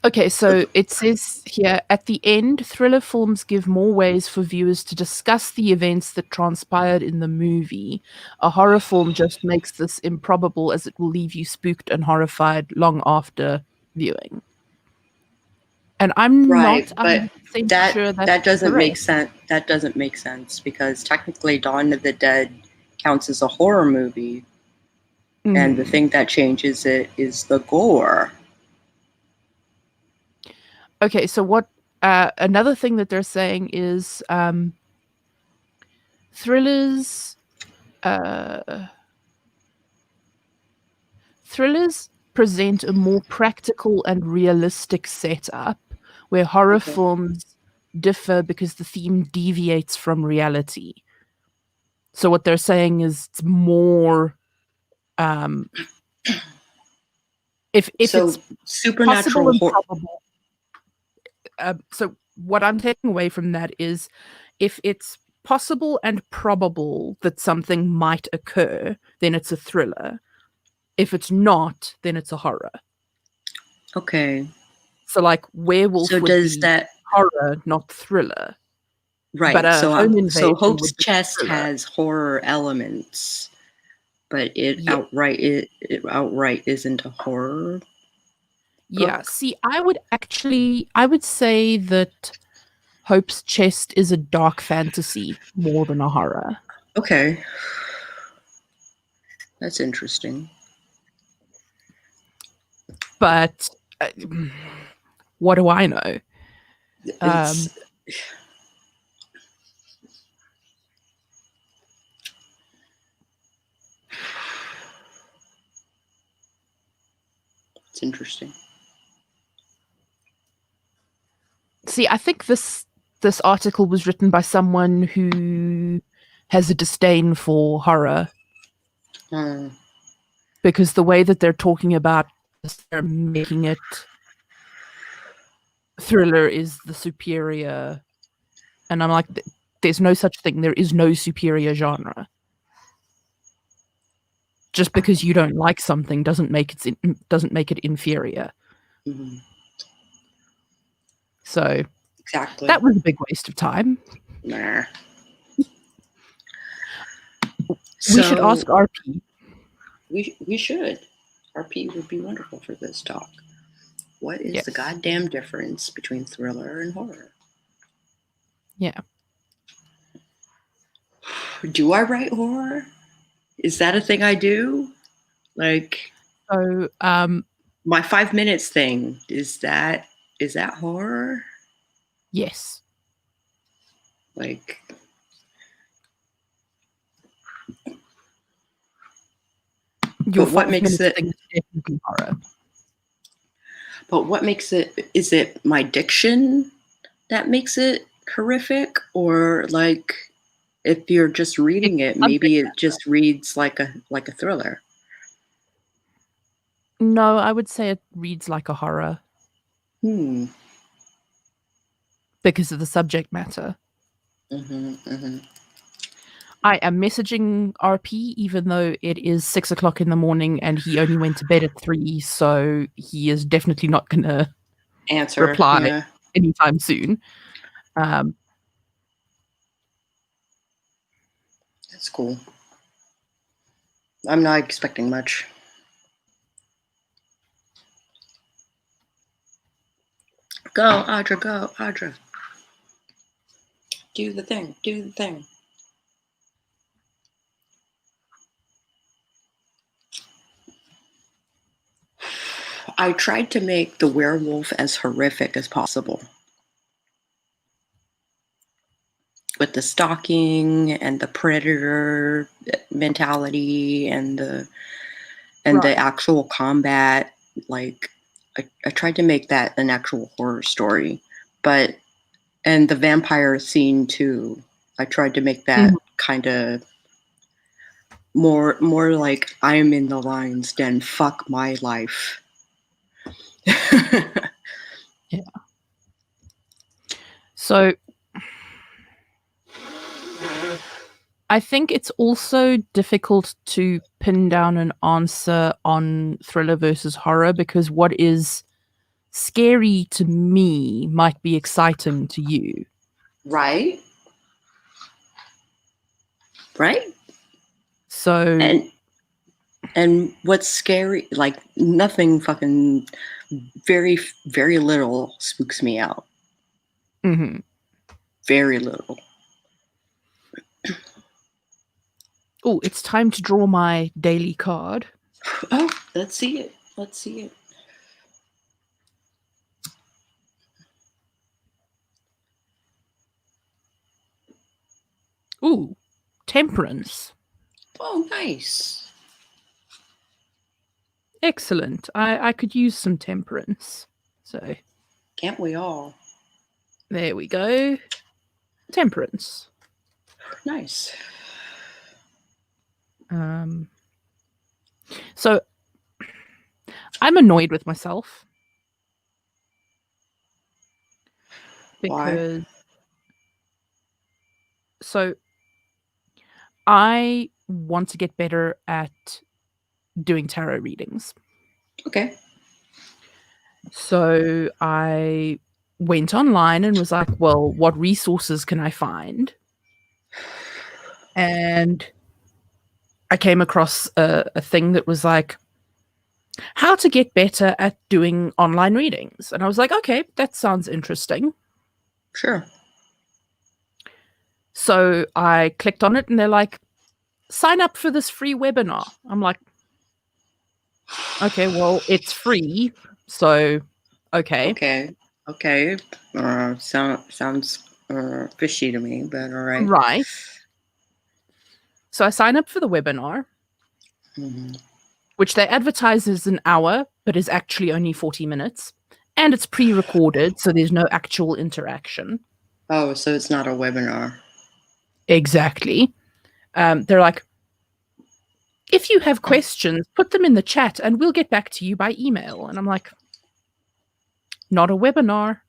okay, so it says here, at the end, thriller films give more ways for viewers to discuss the events that transpired in the movie. A horror film just makes this improbable, as it will leave you spooked and horrified long after viewing. And I'm Right, not but 100% sure that doesn't make correct. sense. That doesn't make sense because technically, Dawn of the Dead counts as a horror movie, and the thing that changes it is the gore. Okay, so what another thing that they're saying is thrillers thrillers present a more practical and realistic setup, where horror films differ because the theme deviates from reality. So what they're saying is it's more if So it's supernatural possible and horror. probable. So what I'm taking away from that is if it's possible and probable that something might occur, then it's a thriller. If it's not, then it's a horror. Okay. So like werewolf So would does be that horror, not thriller. right? But a home invasion So Hope's would be Chest thriller. has horror elements, but it Yeah. outright isn't a horror. Yeah. Book? See, I would say that Hope's Chest is a dark fantasy more than a horror. Okay, that's interesting. But what do I know? It's it's interesting. See, I think this article was written by someone who has a disdain for horror, because the way that they're talking about this, they're making it thriller is the superior, and I'm like, there's no such thing. There is no superior genre. Just because you don't like something doesn't make it inferior. Mhm. So Exactly. that was a big waste of time. Nah. We should ask RP. We should. RP would be wonderful for this talk. What is the Yes. goddamn difference between thriller and horror? Yeah. Do I write horror? Is that a thing I do? Like So, my 5 minutes thing, is that horror? yes. Like, Your but what 5 makes minutes it? thing is definitely horror. But what makes it? Is it my diction that makes it horrific, or like if you're just reading it, maybe Subject it matter. just reads like a thriller? No, I would say it reads like a horror because of the subject matter. I am messaging RP even though it is 6:00 in the morning and he only went to bed at 3, so he is definitely not gonna Answer. reply Yeah, anytime soon. that's cool. I'm not expecting much. Go, Audra, go, Audra. Do the thing, do the thing. I tried to make the werewolf as horrific as possible. With the stalking and the predator mentality and the Right. actual combat. Like, I tried to make that an actual horror story. And the vampire scene too. I tried to make that kind of more like I am in the lion's den, fuck my life. Yeah. So I think it's also difficult to pin down an answer on thriller versus horror because what is scary to me might be exciting to you. Right? Right? So And what's scary, like nothing fucking very, very little spooks me out. mhm. Very little. Oh, it's time to draw my daily card. Oh, let's see it. Let's see it. Ooh, temperance. Oh, nice. Excellent. I could use some temperance. So Can't we all? there we go. Temperance. Nice. So I'm annoyed with myself because so I want to get better at doing tarot readings. Okay. So I went online and was like, well, what resources can I find? And I came across a thing that was like, how to get better at doing online readings. And I was like, okay, that sounds interesting. Sure. So I clicked on it and they're like, sign up for this free webinar. I'm like, okay, well, it's free. So, okay. Okay. Sounds fishy to me, but all right. Right. So I sign up for the webinar, which they advertise as an hour, but is actually only 40 minutes. And it's pre-recorded, so there's no actual interaction. Oh, so it's not a webinar. Exactly. They're like, if you have questions, put them in the chat and we'll get back to you by email. And I'm like, not a webinar.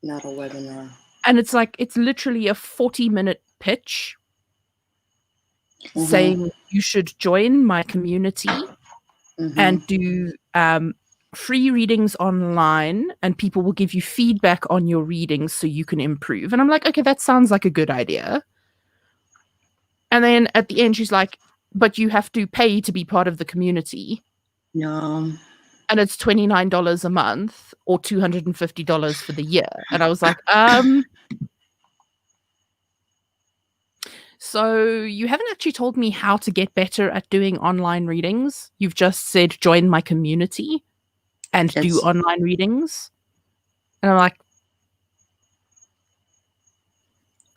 Not a webinar. And it's like, it's literally a 40-minute pitch saying you should join my community and do free readings online and people will give you feedback on your readings so you can improve. And I'm like, okay, that sounds like a good idea. And then at the end, she's like, but you have to pay to be part of the community. No. And it's $29 a month or $250 for the year. And I was like, so you haven't actually told me how to get better at doing online readings. You've just said join my community and do It's online readings. And I'm like,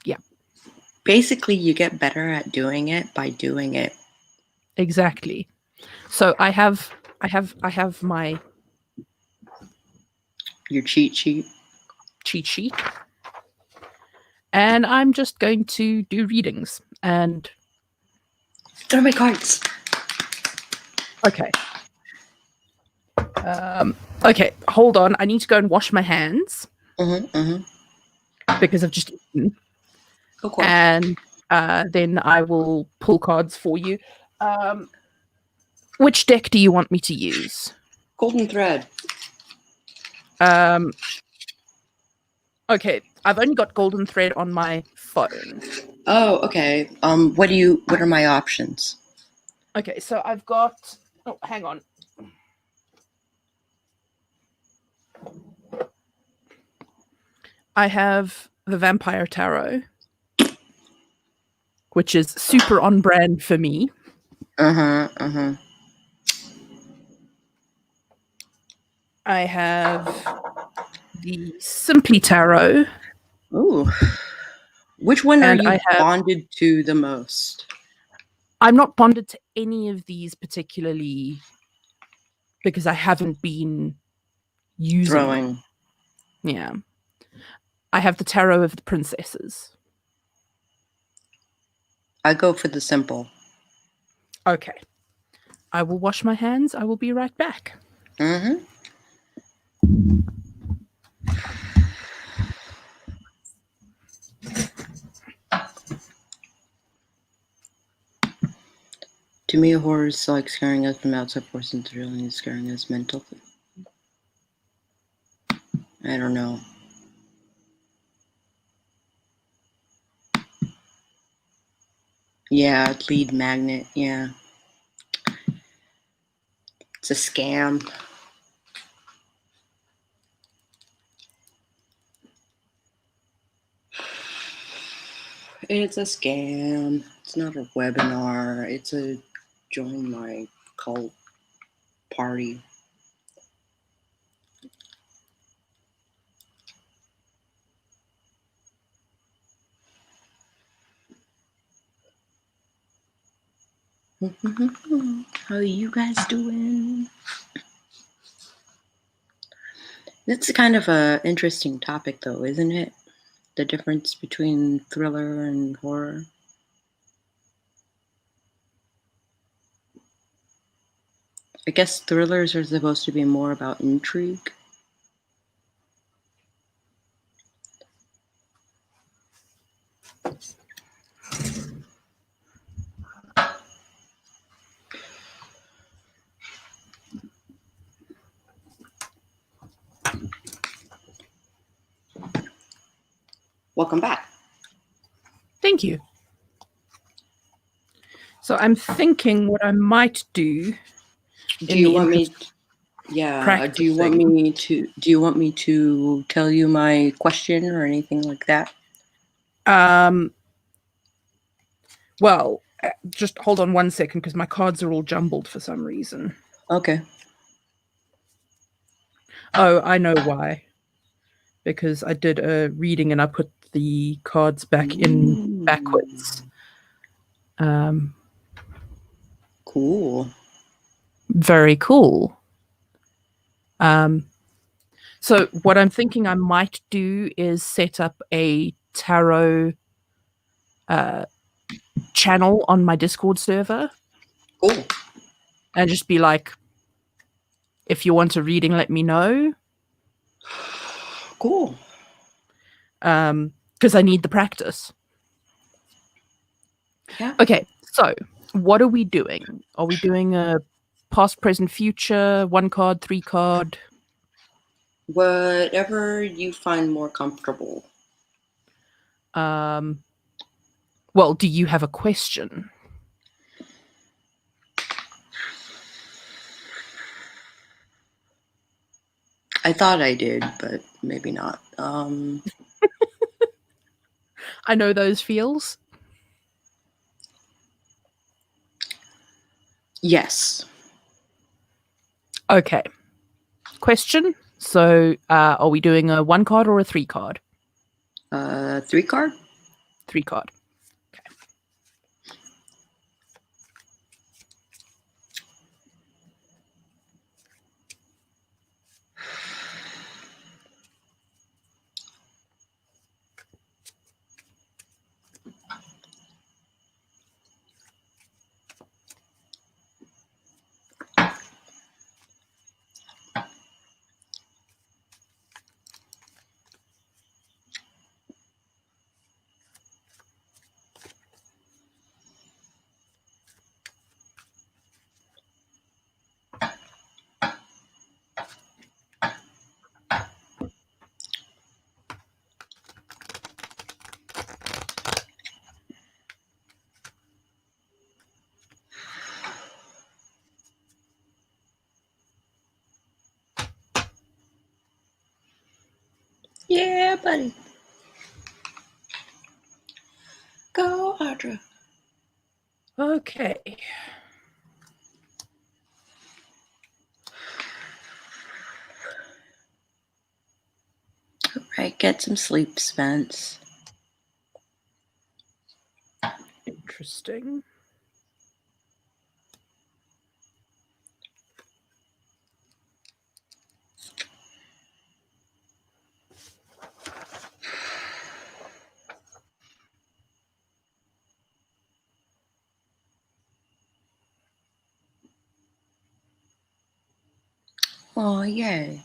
yeah, basically you get better at doing it by doing it. exactly. So I have my Your cheat sheet. cheat sheet. And I'm just going to do readings. And Throw my cards. okay. Okay, hold on. I need to go and wash my hands because I've just eaten. Of course. And then I will pull cards for you. Which deck do you want me to use? Golden thread. Okay, I've only got golden thread on my phone. Oh, okay. What are my options? Okay, so I've got. Oh, hang on. I have the Vampire Tarot, which is super on brand for me. Uh-huh. I have the Simply Tarot. Ooh. Which one are And you I have. bonded to the most? I'm not bonded to any of these particularly because I haven't been using them. Throwing. Yeah. I have the Tarot of the Princesses. I go for the simple. Okay. I will wash my hands. I will be right back. Mm-hmm. To me, horror is like scaring us from outside forces, thrilling and scaring us mentally. I don't know. Yeah, lead magnet. Yeah. It's a scam. It's a scam. It's not a webinar. It's a join my cult party. How are you guys doing? It's kind of a interesting topic, though, isn't it? The difference between thriller and horror. I guess thrillers are supposed to be more about intrigue. Welcome back. Thank you. So I'm thinking what I might do. Do you want me? Yeah. Do you want practicing. me to? Do you want me to tell you my question or anything like that? Well, just hold on 1 second because my cards are all jumbled for some reason. Okay. Oh, I know why. Because I did a reading and I put the cards back in backwards. Cool. Very cool. So what I'm thinking I might do is set up a tarot channel on my Discord server. Cool. And just be like, if you want a reading, let me know. Cool. Because I need the practice. Yeah. Okay, so what are we doing? Are we doing a past, present, future, 1 card, 3 card? Whatever you find more comfortable. Well, do you have a question? I thought I did, but maybe not. I know those feels. Yes. Okay. Question. So, are we doing a 1 card or a 3 card? 3 card? 3 card. Okay. Yeah, buddy. Go, Audra. Okay. All right, get some sleep, Spence. Interesting. Oh, yay.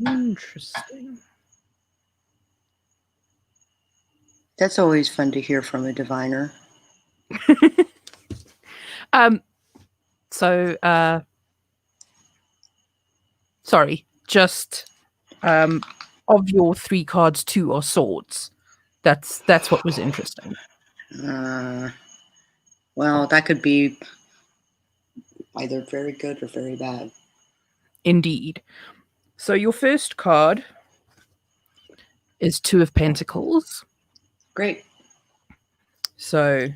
Interesting. That's always fun to hear from a diviner. So, sorry, just of your 3 cards, 2 are swords. That's what was interesting. Well, that could be either very good or very bad. Indeed. So your first card is 2 of Pentacles. Great. So,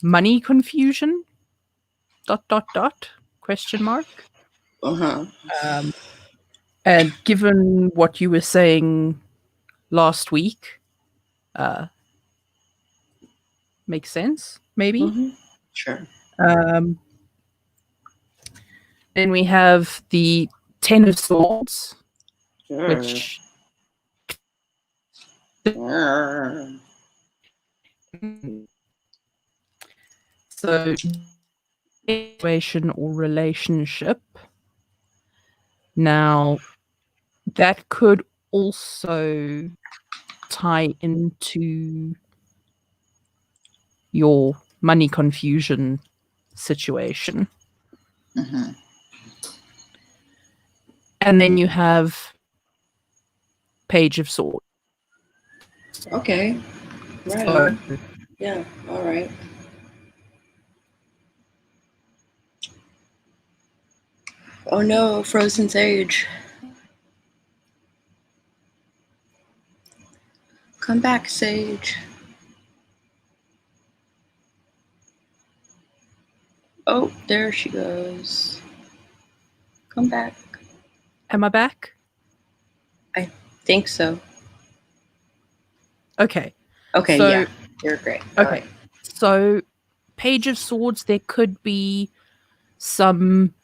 money confusion? ... Question mark. Uh-huh. And given what you were saying last week, makes sense, maybe. Mm-hmm. Sure. Then we have the 10 of Swords, Sure. which so situation or relationship. Now, that could also tie into your money confusion situation. Mm-hmm. And then you have Page of Swords. Okay. Right So, on. Yeah, all right. Oh no, Frozen Sage. Come back, Sage. Oh, there she goes. Come back. am I back? Think so. Okay. Okay, So, yeah. You're great. All okay. right. So, Page of Swords, there could be some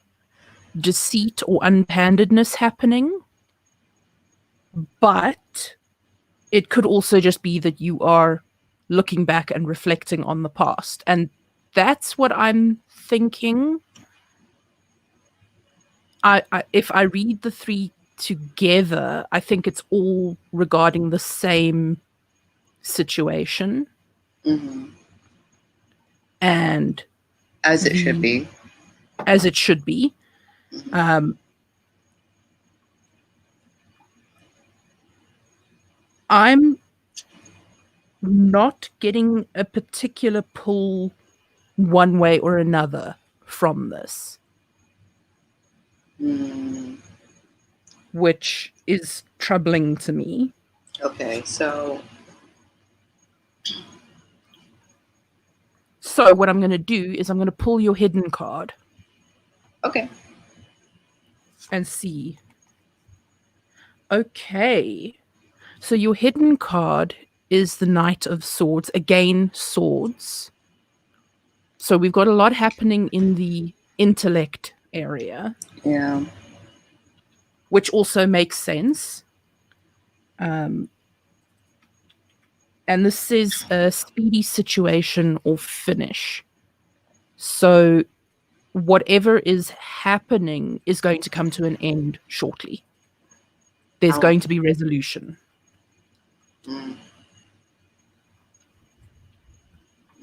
deceit or unhandedness happening, but it could also just be that you are looking back and reflecting on the past. And that's what I'm thinking. If I read the 3 together, I think it's all regarding the same situation. Mm-hmm. And As it should be. as it should be. I'm not getting a particular pull one way or another from this. Mm. which is troubling to me. Okay, so So what I'm going to do is I'm going to pull your hidden card okay. and see. Okay. So your hidden card is the Knight of Swords. Again, swords. So we've got a lot happening in the intellect area, Yeah. which also makes sense. And this is a speedy situation or finish. So whatever is happening is going to come to an end shortly. There's Oh. going to be resolution. Mm.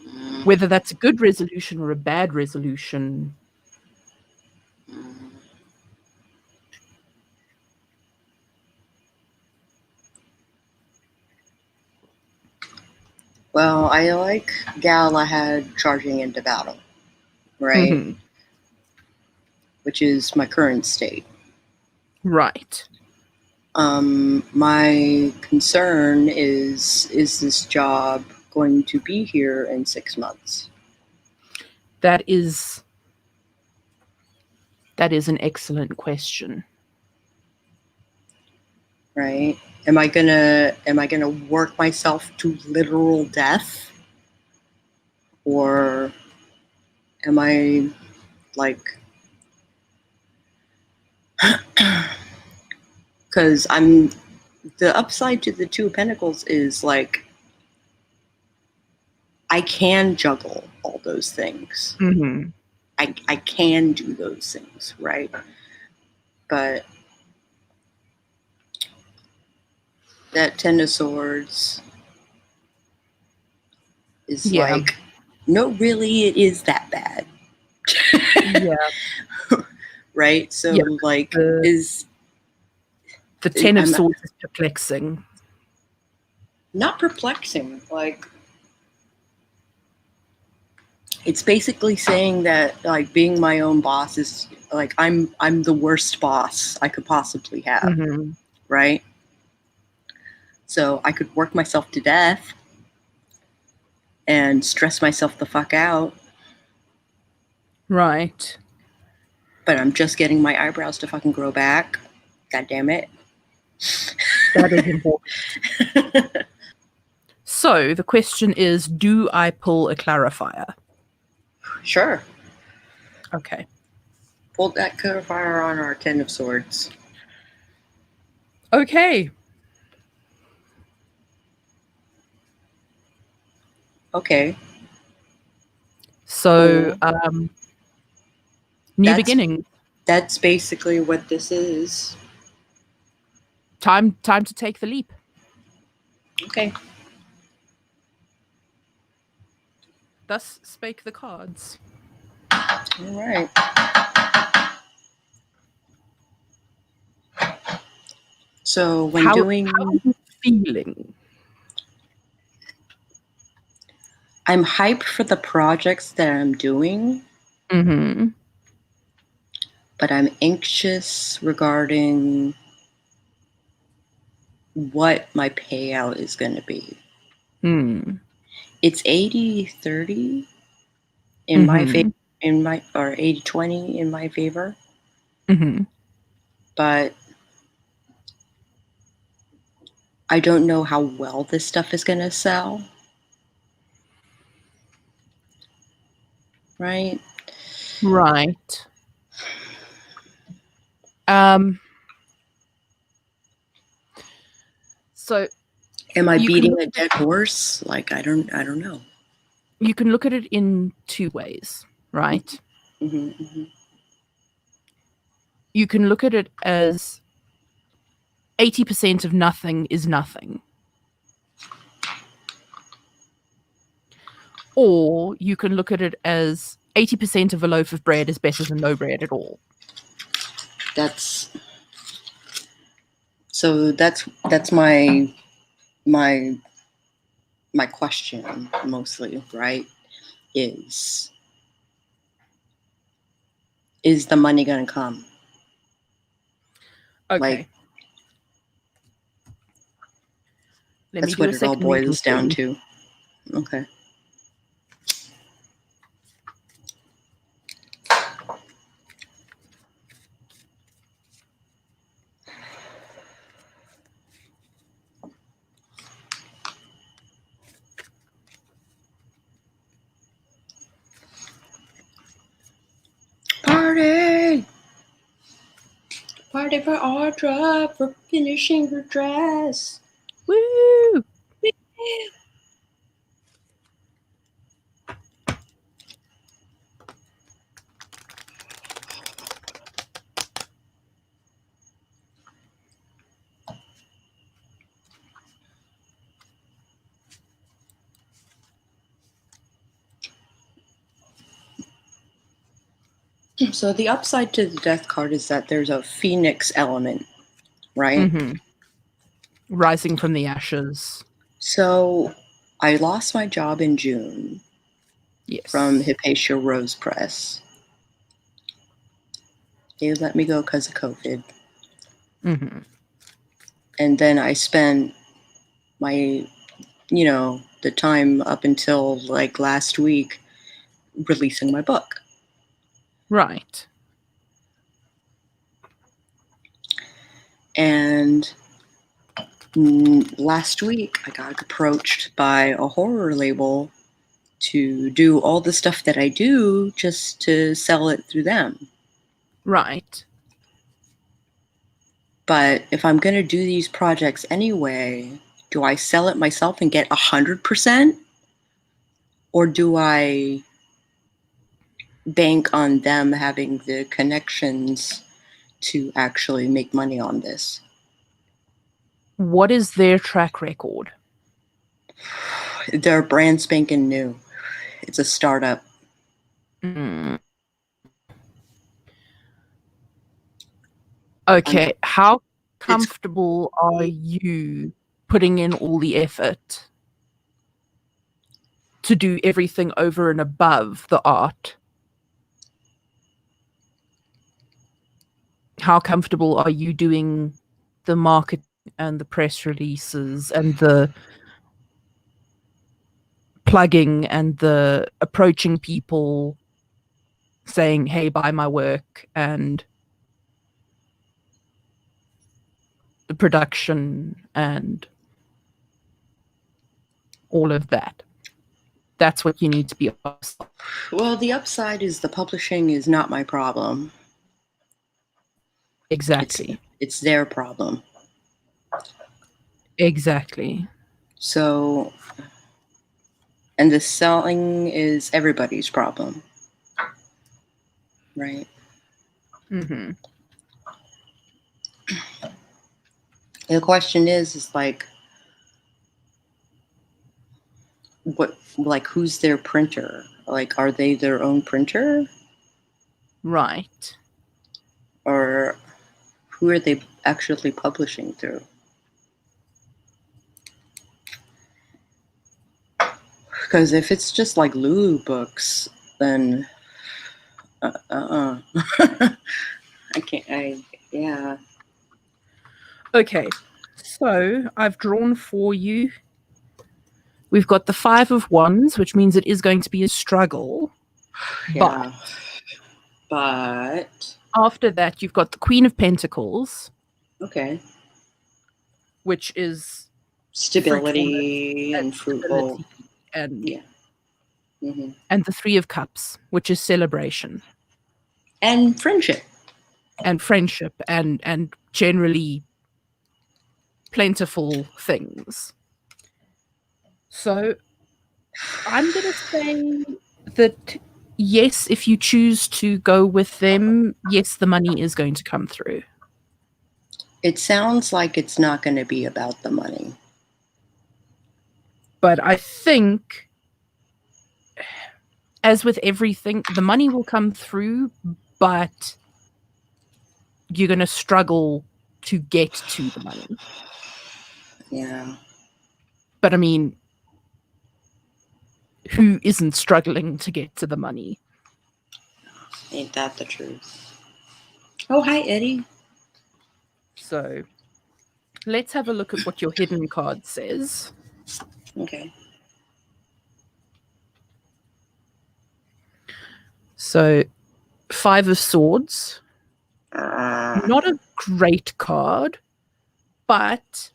Mm. Whether that's a good resolution or a bad resolution. Mm. Well, I like Galahad charging into battle, right? Mhm. Which is my current state. Right. My concern is this job going to be here in 6 months? That is an excellent question. Right? Am I gonna work myself to literal death? Or am I like, because the upside to the Two of Pentacles is like I can juggle all those things. Mm-hmm. I can do those things, right? But that Ten of Swords is Yeah. like, no, really, it is that bad. Yeah. Right? So Yeah, like the Ten of I'm Swords is perplexing. not perplexing. Like, it's basically saying that like being my own boss is like I'm the worst boss I could possibly have, Mm-hmm. right? So I could work myself to death and stress myself the fuck out, Right. but I'm just getting my eyebrows to fucking grow back. God damn it. That is important. So the question is, do I pull a clarifier? Sure. Okay. Pull that clarifier on our Ten of Swords. Okay. Okay. So Cool. new beginning. That's basically what this is. Time to take the leap. Okay. Thus spake the cards. All right. So when How doing, are you feeling? I'm hyped for the projects that I'm doing, Mm-hmm. but I'm anxious regarding what my payout is going to be. Hmm. It's 80-30 in my favor, or 80-20 in my favor, Mm-hmm. but I don't know how well this stuff is going to sell. Right? Right. So Am I you can beating look a dead horse? Like I don't know. you can look at it in two ways, right? Mm-hmm, mm-hmm. You can look at it as 80% of nothing is nothing. Or you can look at it as 80% of a loaf of bread is better than no bread at all. That's my question mostly, right? Is the money going to come? Okay. Like, Let me That's do what a it all second reading boils for down you. to. Okay. Party! Party for Audra for finishing her dress. Woo! So the upside to the death card is that there's a phoenix element, right? Mm-hmm. Rising from the ashes. So I lost my job in June Yes. from Hypatia Rose Press. They let me go because of COVID. Mm-hmm. And then I spent my, the time up until like last week releasing my book. Right. And last week I got approached by a horror label to do all the stuff that I do just to sell it through them. Right. But if I'm going to do these projects anyway, do I sell it myself and get 100%? Or do I bank on them having the connections to actually make money on this? What is their track record? They're brand spanking new. It's a startup. Mm. Okay, how comfortable are you putting in all the effort to do everything over and above the art? How comfortable are you doing the marketing and the press releases and the plugging and the approaching people saying, hey, buy my work, and the production and all of that? That's what you need to be honest. Well, the upside is the publishing is not my problem. Exactly. It's their problem. Exactly. So, and the selling is everybody's problem. Right? Mm-hmm. The question is like, who's their printer? Like, are they their own printer? Right. Or who are they actually publishing through? Because if it's just like Lulu Books, then I can't. Yeah. Okay. So I've drawn for you. We've got the 5 of Wands, which means it is going to be a struggle. Yeah. But after that, you've got the Queen of Pentacles. Okay. Which is stability and fruitful. And yeah. Mm-hmm. And the 3 of Cups, which is celebration. And friendship. And friendship and generally plentiful things. So I'm going to say that yes, if you choose to go with them, yes, the money is going to come through. It sounds like it's not going to be about the money. But I think, as with everything, the money will come through, but you're going to struggle to get to the money. Yeah. But I mean, who isn't struggling to get to the money? Ain't that the truth? Oh, hi, Eddie. So let's have a look at what your hidden card says. Okay. So, 5 of Swords. Not a great card, but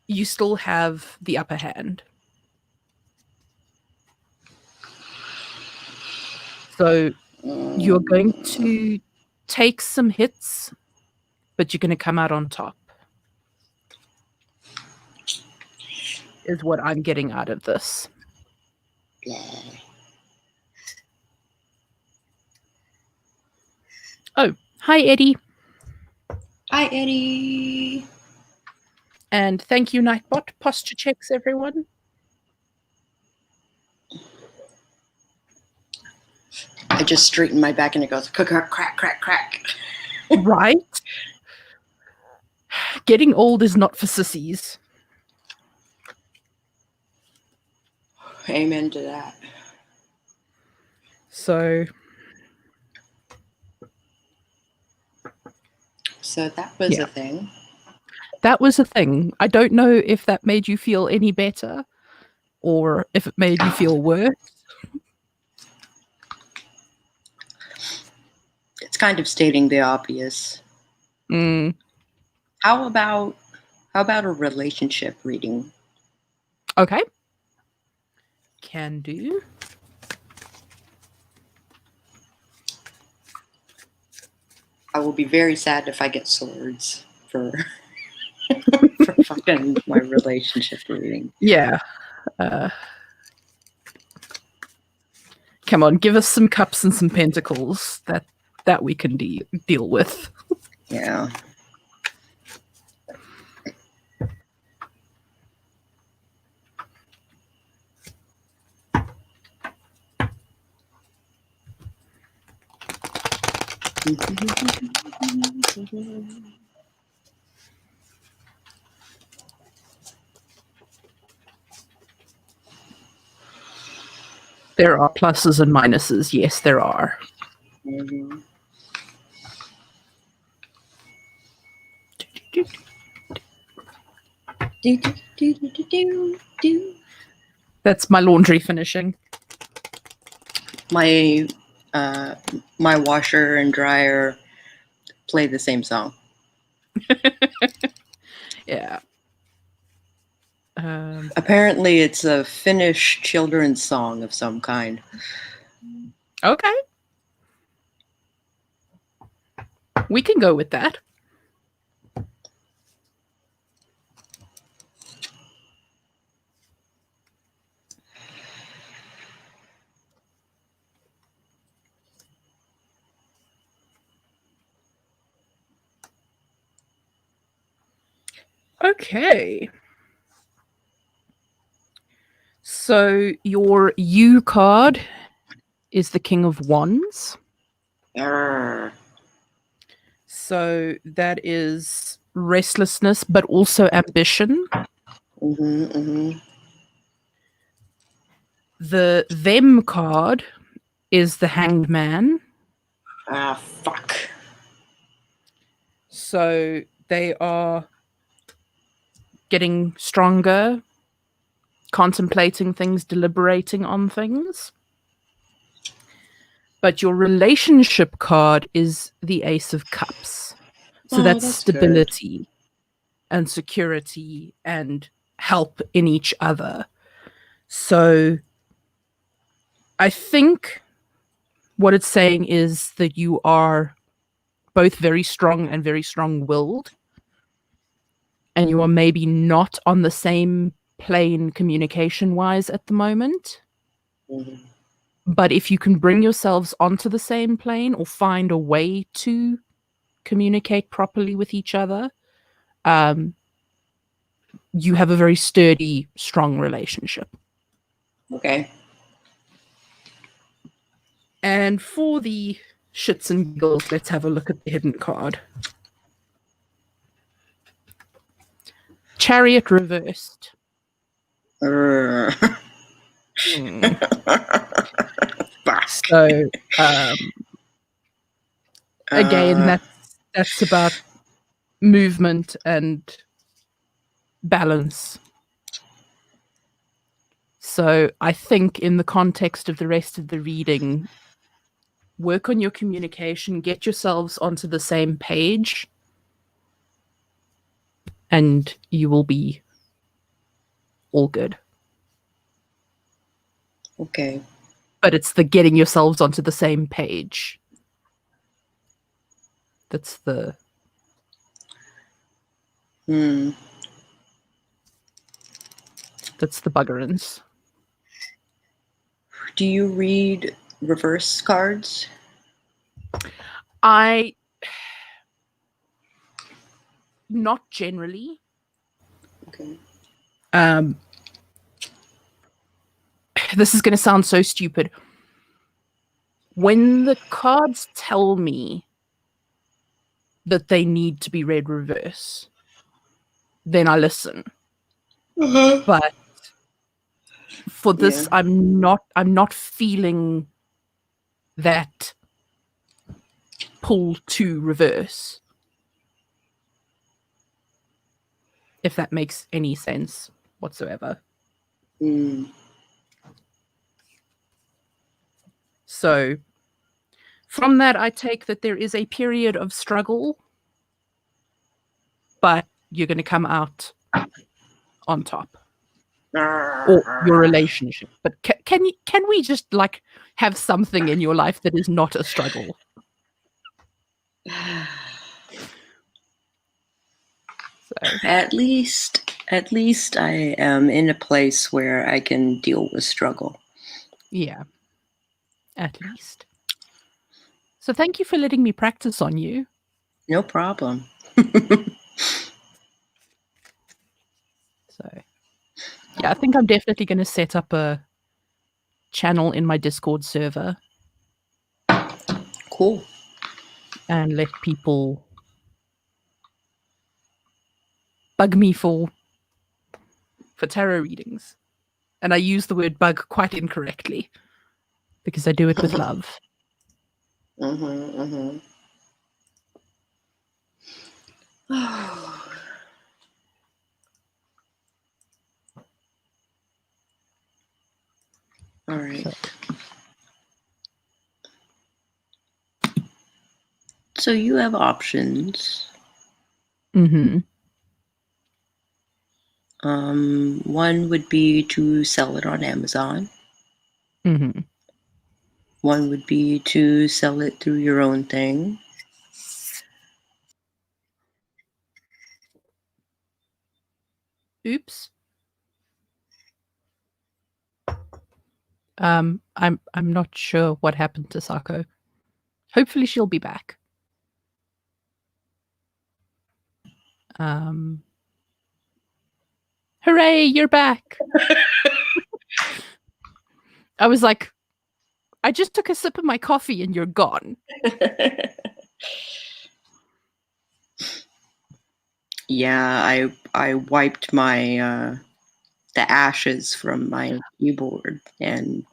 you still have the upper hand. So you're going to take some hits, but you're going to come out on top, is what I'm getting out of this. Oh, hi, Eddie. Hi, Eddie. And thank you, Nightbot. Posture checks, everyone. I just straighten my back and it goes crack, crack, crack, crack. Right? Getting old is not for sissies. Amen to that. So that was Yeah. a thing. that was a thing. I don't know if that made you feel any better or if it made you feel worse. It's kind of stating the obvious. Mm, How about a relationship reading? okay. Can do. I will be very sad if I get swords for for fucking my relationship reading. Yeah. Come on, give us some cups and some pentacles that we can deal with. Yeah. There are pluses and minuses. Yes, there are. Mhm. Do, do, do, do, do, do, do. That's my laundry finishing. My my washer and dryer play the same song. Yeah. Apparently, it's a Finnish children's song of some kind. Okay. We can go with that. Okay. So your U card is the King of Wands. Arr. So that is restlessness, but also ambition. Mm-hmm, mm-hmm. The Them card is the Hanged Man. Ah, fuck. So they are getting stronger, contemplating things, deliberating on things. But your relationship card is the Ace of Cups. So Oh, that's that's stability and security and help in each other. So I think what it's saying is that you are both very strong and very strong-willed, and you are maybe not on the same plane communication-wise at the moment. Mm-hmm. But if you can bring yourselves onto the same plane or find a way to communicate properly with each other, you have a very sturdy, strong relationship. Okay. And for the shits and giggles, let's have a look at the hidden card. Chariot reversed. Arr. Hmm. Fuck. So again, that's about movement and balance. So I think in the context of the rest of the reading, work on your communication, get yourselves onto the same page, and you will be all good. Okay. But it's the getting yourselves onto the same page that's the that's the buggerins. Do you read reverse cards? Not generally. Okay. This is going to sound so stupid. When the cards tell me that they need to be read reverse, then I listen. But for this, Yeah. I'm not feeling that pull to reverse. If that makes any sense whatsoever. So from that, I take that there is a period of struggle, but you're going to come out on top. Or your relationship. But can we just like have something in your life that is not a struggle? So At least I am in a place where I can deal with struggle. yeah, at least. So thank you for letting me practice on you. No problem. So yeah, I think I'm definitely going to set up a channel in my Discord server. Cool. And let people bug me for tarot readings. And I use the word bug quite incorrectly because I do it with love. All right. So you have options. One would be to sell it on Amazon. One would be to sell it through your own thing. Oops. I'm not sure what happened to Sako. Hopefully she'll be back. Hooray, you're back. I was like, I just took a sip of my coffee and you're gone. Yeah, I wiped my the ashes from my keyboard and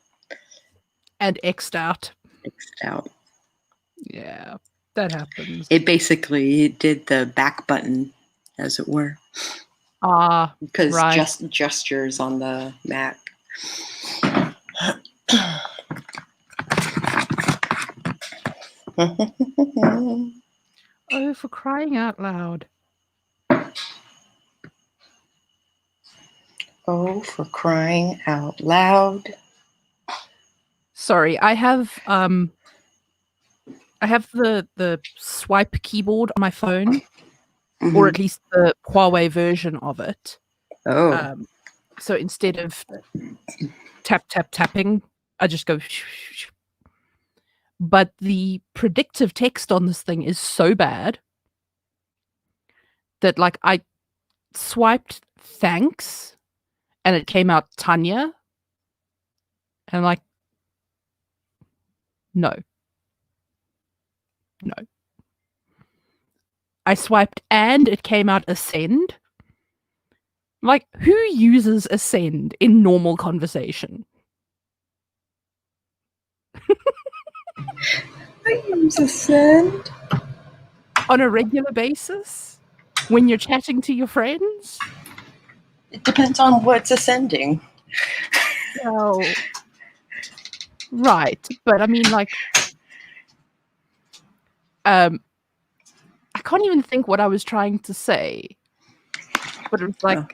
X'd out. X'd out. Yeah, that happens. It basically did the back button, as it were. Because right. gestures on the Mac. Oh, for crying out loud. Oh, for crying out loud. Sorry, I have the swipe keyboard on my phone, or at least the Huawei version of it. Oh. So instead of tapping, I just go. But the predictive text on this thing is so bad that like I swiped thanks and it came out Tanya. And I'm like, no. I swiped and it came out ascend. Like, who uses ascend in normal conversation? I use ascend On a regular basis? When you're chatting to your friends? It depends on what's ascending. Well, right. But I mean, like, I can't even think what I was trying to say. But it was like,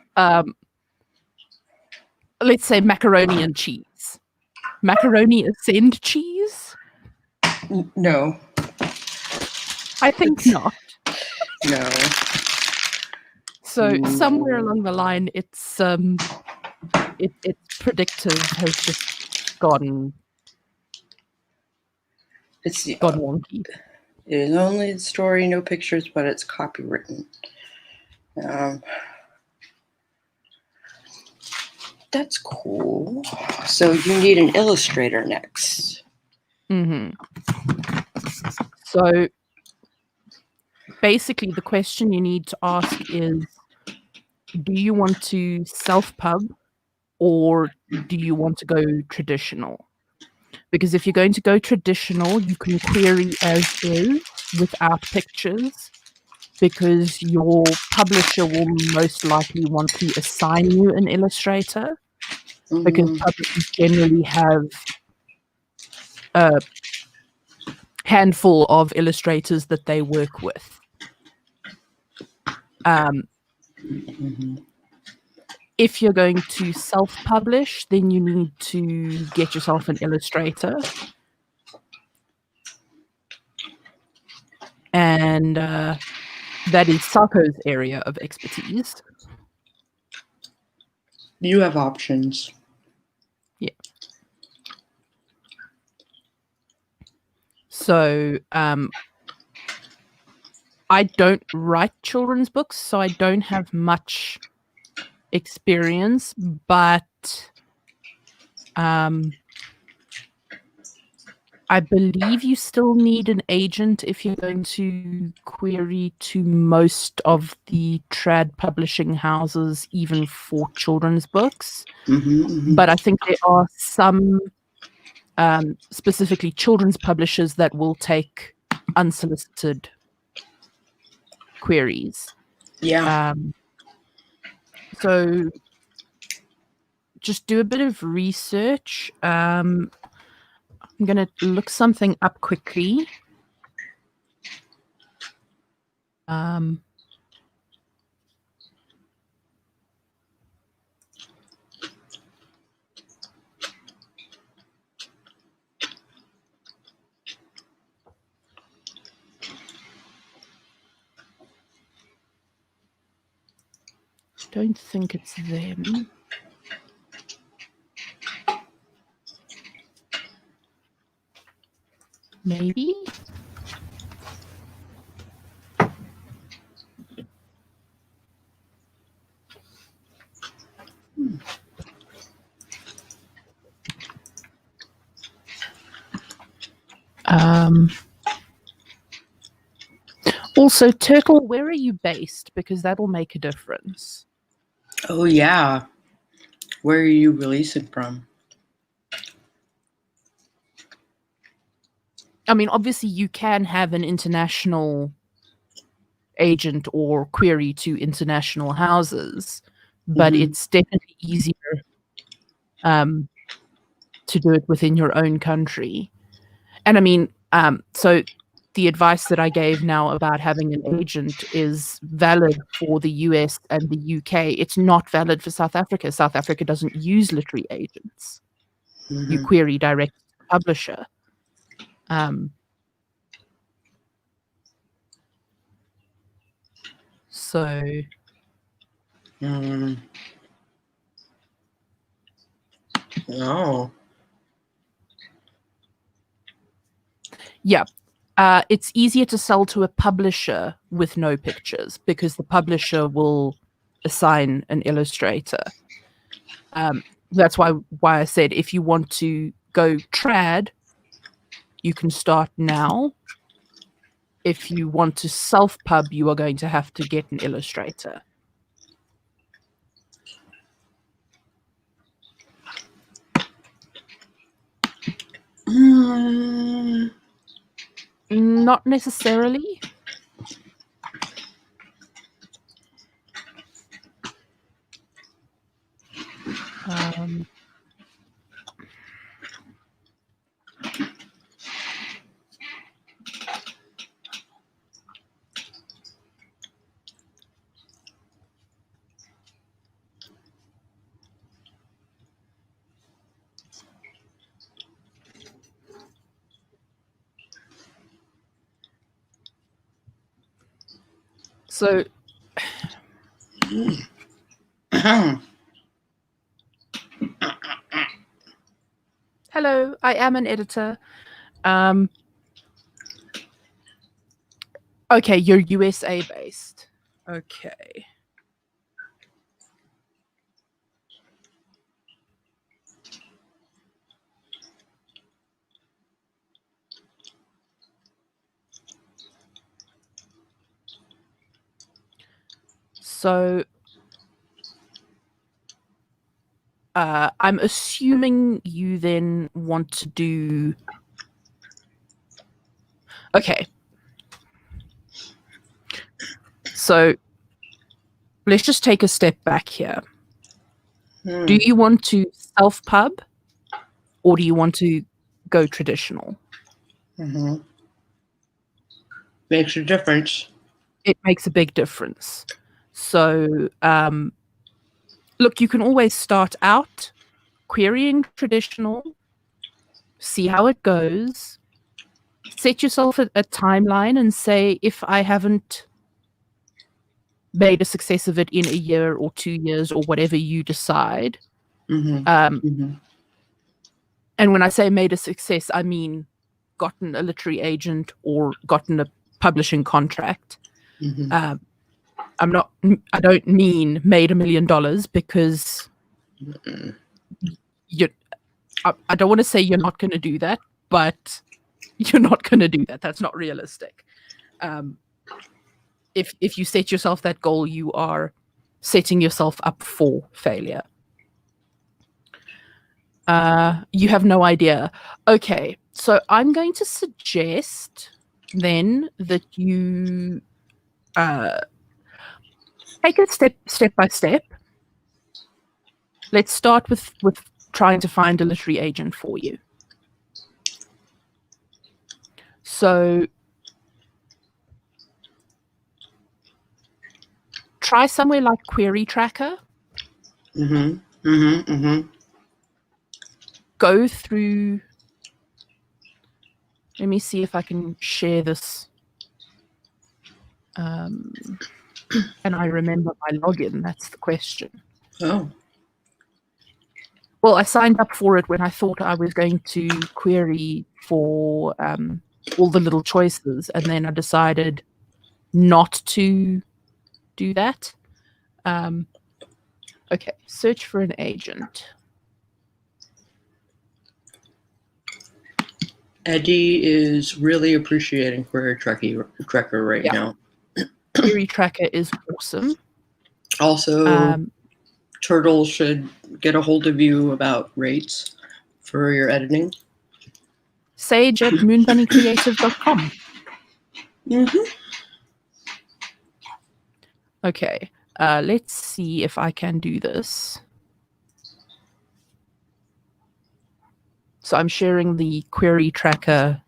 let's say macaroni and cheese. Macaroni ascend cheese? No. I think not. No. So somewhere along the line, its predictive has just gone wonky. It is only a story, no pictures, but it's copywritten. That's cool. So you need an illustrator next. So basically, the question you need to ask is, do you want to self-pub or do you want to go traditional? Because if you're going to go traditional, you can query as is without pictures, because your publisher will most likely want to assign you an illustrator, because publishers generally have a handful of illustrators that they work with. If you're going to self-publish, then you need to get yourself an illustrator. And that is Sako's area of expertise. You have options. Yeah. So I don't write children's books, so I don't have much experience, but I believe you still need an agent if you're going to query to most of the trad publishing houses, even for children's books. But I think there are some specifically children's publishers that will take unsolicited queries. Yeah. So just do a bit of research. I'm going to look something up quickly. Don't think it's them. Maybe? Also, Turtle, where are you based? Because that'll make a difference. Oh, yeah. Where are you releasing from? I mean, obviously, you can have an international agent or query to international houses, but it's definitely easier to do it within your own country. And I mean, so the advice that I gave now about having an agent is valid for the US and the UK. It's not valid for South Africa. South Africa doesn't use literary agents. You query direct to the publisher. So Oh. Yeah. It's easier to sell to a publisher with no pictures because the publisher will assign an illustrator. That's why I said if you want to go trad, you can start now. If you want to self-pub, you are going to have to get an illustrator. Not necessarily. Um, so hello, I am an editor. Okay, you're USA based. Okay. So I'm assuming you then want to do. Okay. So let's just take a step back here. Do you want to self-pub or do you want to go traditional? Makes a difference. It makes a big difference. So, look, you can always start out querying traditional, see how it goes, set yourself a timeline and say, if I haven't made a success of it in a year or 2 years or whatever you decide. And when I say made a success, I mean gotten a literary agent or gotten a publishing contract. I don't mean made $1 million because I don't want to say you're not going to do that, but you're not going to do that. That's not realistic. If you set yourself that goal, you are setting yourself up for failure. You have no idea. Okay, so I'm going to suggest then that you take it step by step. Let's start with trying to find a literary agent for you. So try somewhere like Query Tracker. Go through. Let me see if I can share this. And I remember my login. That's the question. Oh. Well, I signed up for it when I thought I was going to query for all the little choices, and then I decided not to do that. Okay, search for an agent. Eddie is really appreciating Query Tracker right now. Query Tracker is awesome. Also, Turtle should get a hold of you about rates for your editing. Sage at moonbunnycreative.com. Okay, let's see if I can do this. So I'm sharing the Query Tracker.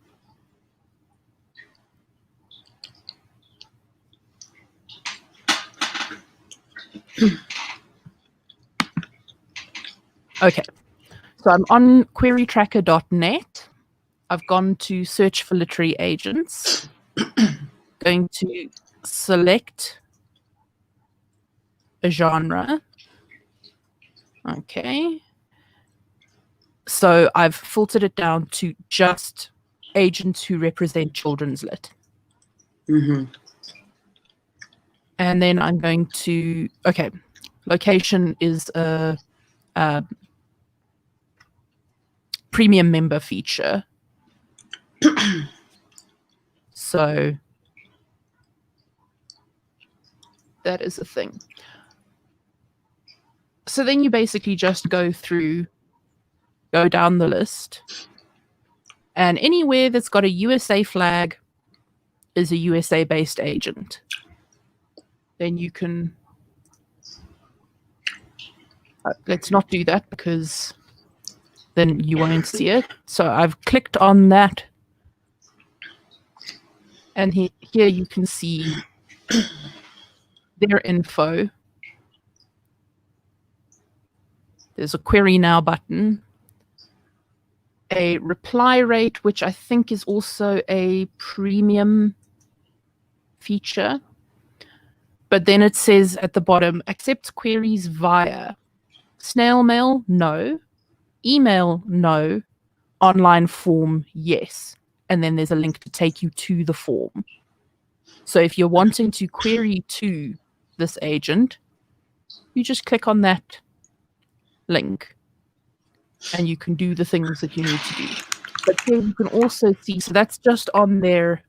Okay, so I'm on querytracker.net. I've gone to search for literary agents. Going to select a genre. Okay. So I've filtered it down to just agents who represent children's lit. And then I'm going to, okay, location is a premium member feature. So that is a thing. So then you basically just go down the list, and anywhere that's got a USA flag is a USA-based agent. Then you can let's not do that because then you won't see it. So I've clicked on that. And here you can see their info. There's a query now button, a reply rate, which I think is also a premium feature. But then it says at the bottom, accepts queries via snail mail, no. Email, no. Online form, yes. And then there's a link to take you to the form. So if you're wanting to query to this agent, you just click on that link and you can do the things that you need to do. But then you can also see, so that's just on their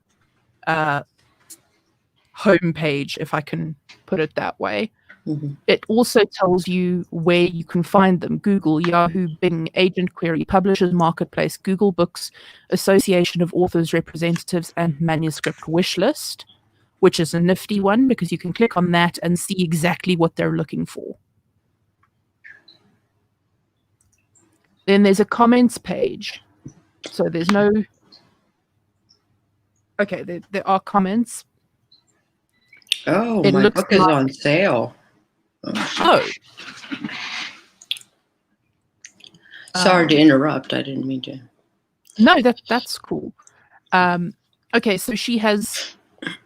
homepage, if I can put it that way. Mm-hmm. It also tells you where you can find them: Google, Yahoo, Bing, Agent Query, Publishers Marketplace, Google Books, Association of Authors Representatives, and Manuscript Wishlist, which is a nifty one because you can click on that and see exactly what they're looking for. Then there's a comments page. So there's no... Okay, there are comments. Oh, It my looks book is like- on sale. Oh. Sorry to interrupt. I didn't mean to. No, that's cool. Okay, so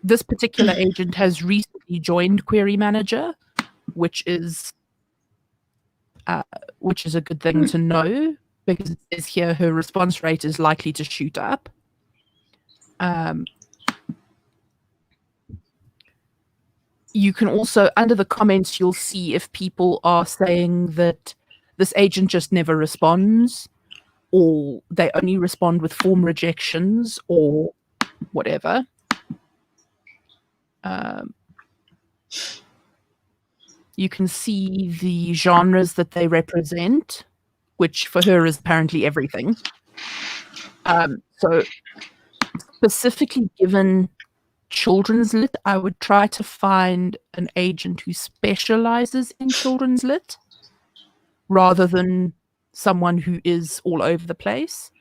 this particular agent has recently joined Query Manager, which is a good thing to know because it says here her response rate is likely to shoot up. You can also, under the comments, you'll see if people are saying that this agent just never responds, or they only respond with form rejections, or whatever. You can see the genres that they represent, which for her is apparently everything. So specifically given children's lit, I would try to find an agent who specializes in children's lit rather than someone who is all over the place.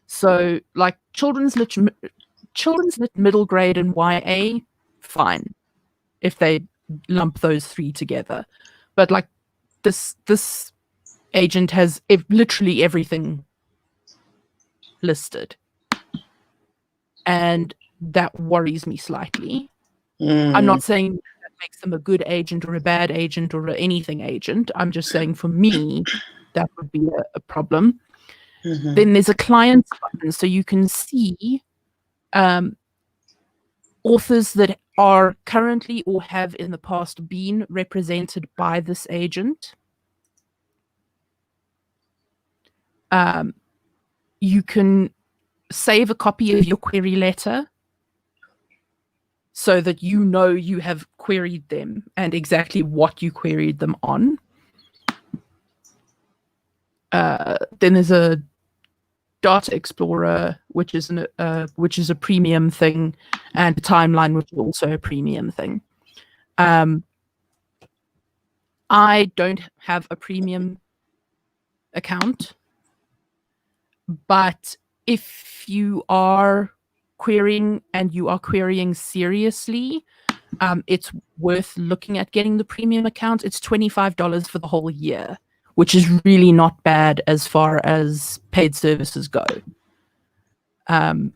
So like children's lit middle grade and YA, fine if they lump those three together. But like this agent has literally everything listed. And that worries me slightly. I'm not saying that makes them a good agent or a bad agent or anything agent. I'm just saying for me, that would be a problem. Mm-hmm. Then there's a clients button, so you can see authors that are currently or have in the past been represented by this agent. You can save a copy of your query letter so that you know you have queried them and exactly what you queried them on. Then there's a Data Explorer, which is a premium thing, and a Timeline, which is also a premium thing. I don't have a premium account, but if you are querying and you are querying seriously, it's worth looking at getting the premium account. It's $25 for the whole year, which is really not bad as far as paid services go. And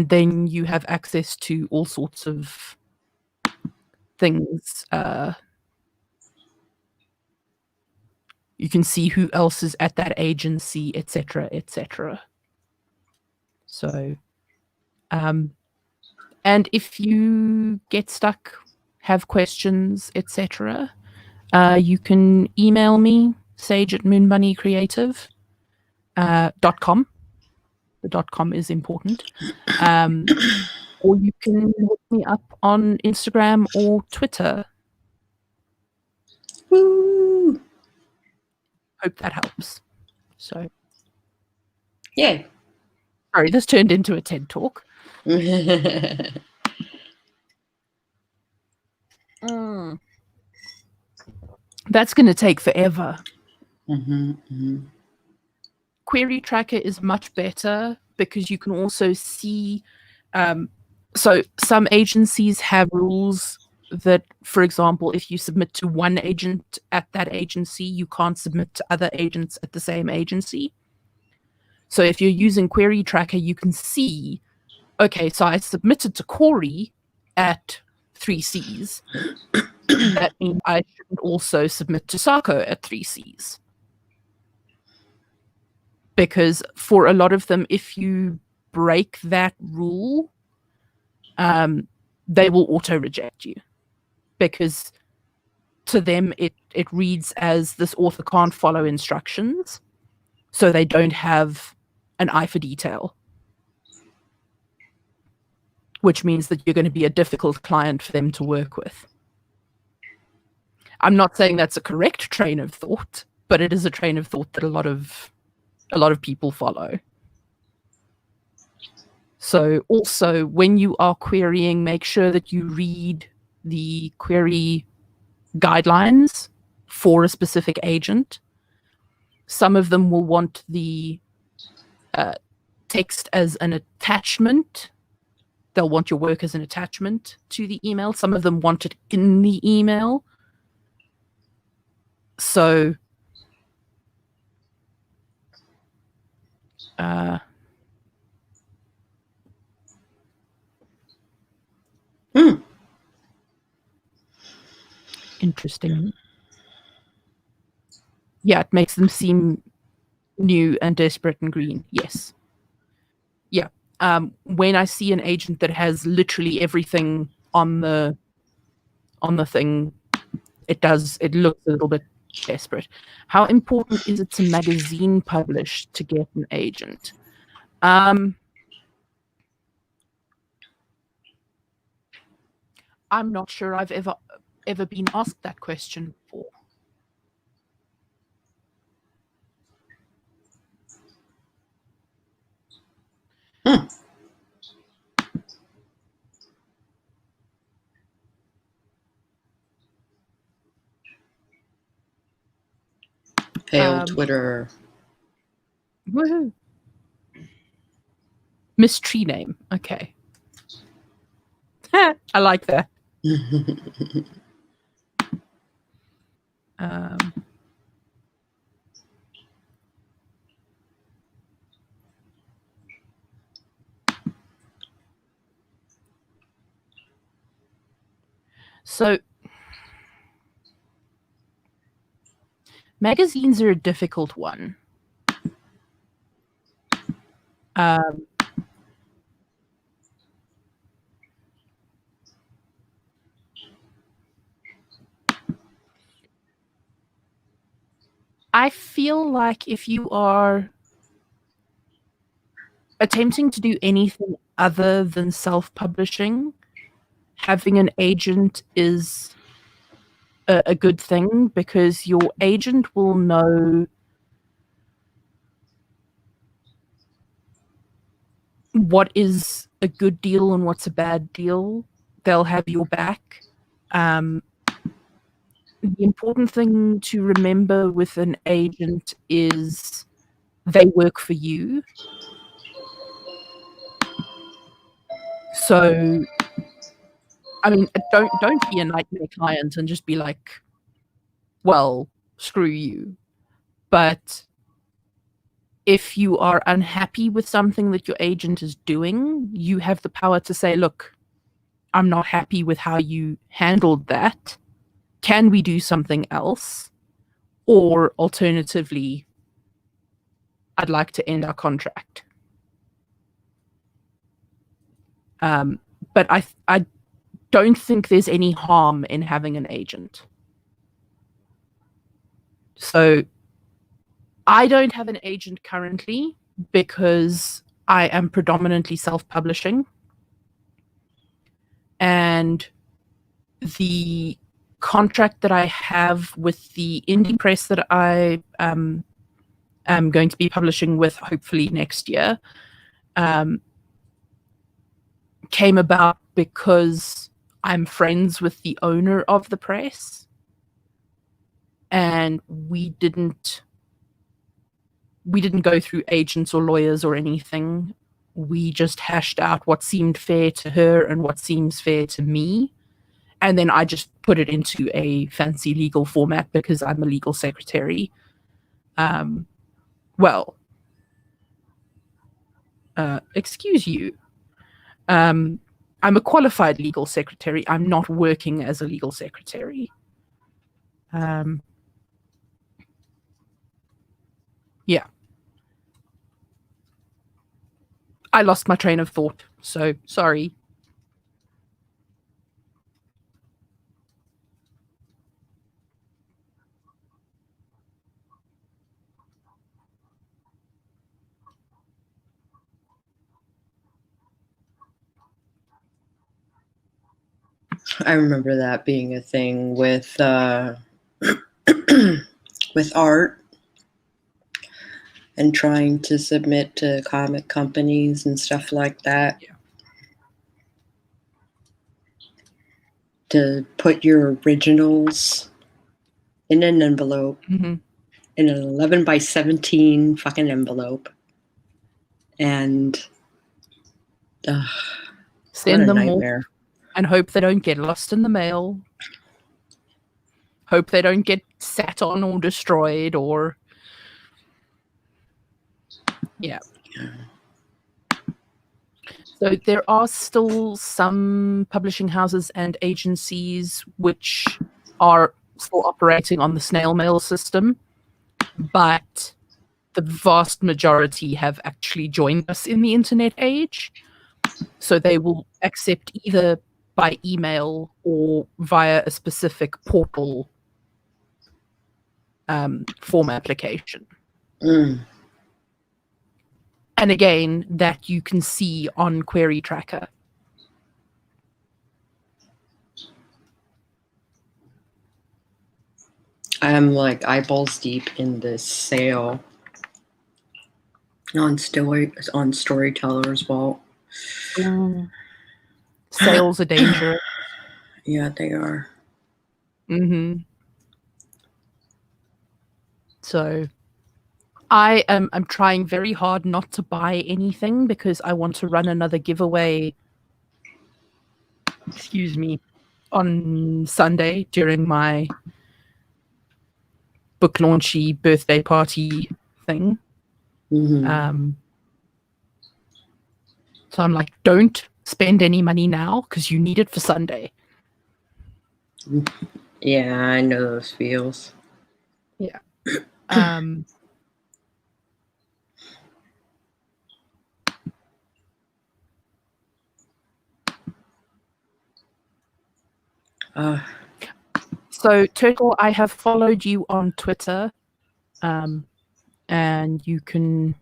then you have access to all sorts of things. You can see who else is at that agency, etc., etc. So, and if you get stuck, have questions, etc., you can email me, sage@moonbunnycreative.com. The .com is important. Or you can look me up on Instagram or Twitter. Woo! Hope that helps. So, Yay. sorry, this turned into a TED Talk. That's going to take forever. Mm-hmm. Query Tracker is much better because you can also see. So some agencies have rules that, for example, if you submit to one agent at that agency, you can't submit to other agents at the same agency. So if you're using Query Tracker, you can see, okay, so I submitted to Corey at 3Cs. That means I shouldn't also submit to Sako at 3Cs. Because for a lot of them, if you break that rule, they will auto-reject you. Because to them, it reads as this author can't follow instructions, so they don't have an eye for detail. Which means that you're going to be a difficult client for them to work with. I'm not saying that's a correct train of thought, but it is a train of thought that a lot of people follow. So also, when you are querying, make sure that you read the query guidelines for a specific agent. Some of them will want the text as an attachment. They'll want your work as an attachment to the email. Some of them want it in the email. So interesting. Yeah, it makes them seem new and desperate and green. Yes. Yeah. When I see an agent that has literally everything on the thing, it looks a little bit desperate. How important is it to magazine publish to get an agent? I'm not sure I've ever been asked that question before. Hail Twitter. Woohoo. Miss Tree Name. Okay. I like that. So magazines are a difficult one. I feel like if you are attempting to do anything other than self-publishing, having an agent is a good thing, because your agent will know what is a good deal and what's a bad deal. They'll have your back. The important thing to remember with an agent is they work for you. So, I mean, don't be a nightmare client and just be like, well, screw you. But if you are unhappy with something that your agent is doing, you have the power to say, look, I'm not happy with how you handled that. Can we do something else? Or alternatively, I'd like to end our contract. But I don't think there's any harm in having an agent. So I don't have an agent currently because I am predominantly self-publishing. And the contract that I have with the indie press that I am going to be publishing with, hopefully next year, came about because I'm friends with the owner of the press. and we didn't go through agents or lawyers or anything. We just hashed out what seemed fair to her and what seems fair to me. And then I just put it into a fancy legal format because I'm a legal secretary. Excuse you. I'm a qualified legal secretary. I'm not working as a legal secretary. Yeah. I lost my train of thought, so sorry. I remember that being a thing with with art and trying to submit to comic companies and stuff like that. Yeah. To put your originals in an envelope, Mm-hmm. in an 11 by 17 fucking envelope, and Send them nightmare. off and hope they don't get lost in the mail. Hope they don't get sat on or destroyed or... Yeah. So there are still some publishing houses and agencies which are still operating on the snail mail system, but the vast majority have actually joined us in the internet age. So they will accept either by email or via a specific portal form application. And again, that you can see on Query Tracker. I'm like eyeballs deep in this sale on Storyteller's Vault. Sales are dangerous. Yeah, they are. Mm-hmm. So I'm trying very hard not to buy anything because I want to run another giveaway. Excuse me, on Sunday during my book launchy birthday party thing. Mm-hmm. So I'm like, don't spend any money now because you need it for Sunday. Yeah, I know those feels. Yeah. So Turtle, I have followed you on Twitter, and you can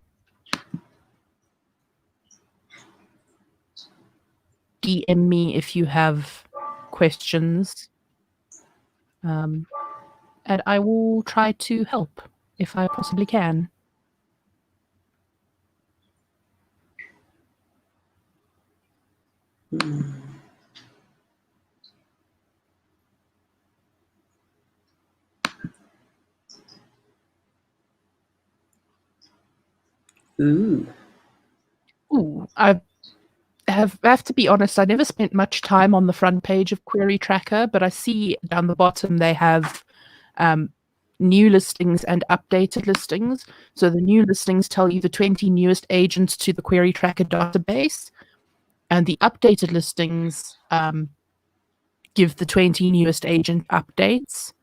DM me if you have questions, and I will try to help if I possibly can. Ooh. I have to be honest, I never spent much time on the front page of Query Tracker, but I see down the bottom they have new listings and updated listings. So the new listings tell you the 20 newest agents to the Query Tracker database, and the updated listings give the 20 newest agent updates.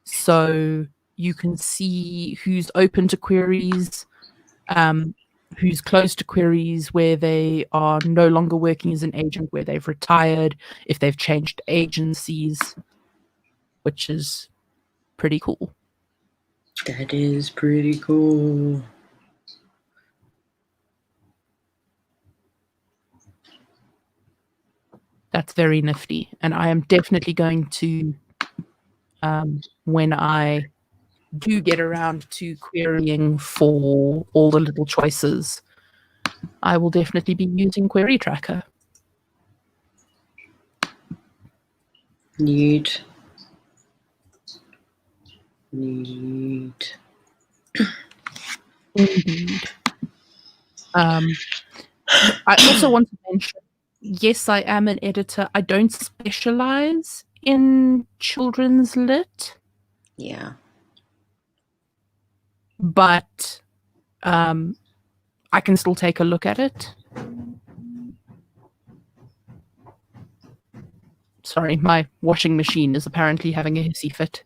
So you can see who's open to queries, who's close to queries, where they are no longer working as an agent, where they've retired, if they've changed agencies, which is pretty cool. That is pretty cool. That's very nifty. And I am definitely going to, when I do get around to querying for all the little choices, I will definitely be using Query Tracker. Neat. Neat. Indeed. I also want to mention, yes, I am an editor. I don't specialize in children's lit, Yeah. but I can still take a look at it. Sorry, my washing machine is apparently having a hissy fit.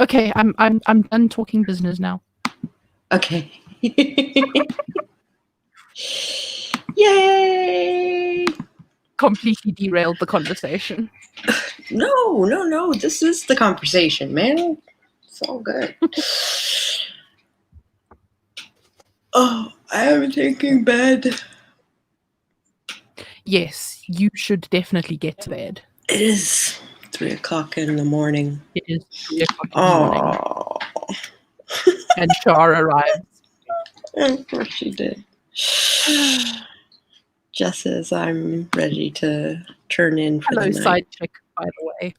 Okay, I'm done talking business now. Okay. Yay! Completely derailed the conversation. No. This is the conversation, man. It's all good. Oh, I am taking bed. Yes, you should definitely get to bed. It is 3 o'clock in the morning. It is 3 o'clock in the morning, Oh, and Char arrives. of course she did. Just as I'm ready to turn in for Hello, the night. side chick, by the way.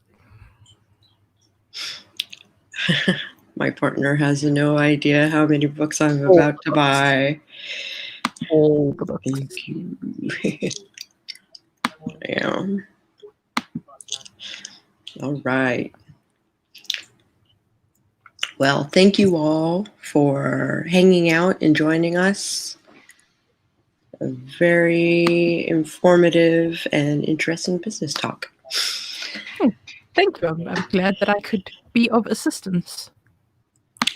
My partner has no idea how many books I'm about to buy. All the books. Thank you. Yeah. All right. Well, thank you all for hanging out and joining us. A very informative and interesting business talk. Thank you. I'm glad that I could be of assistance.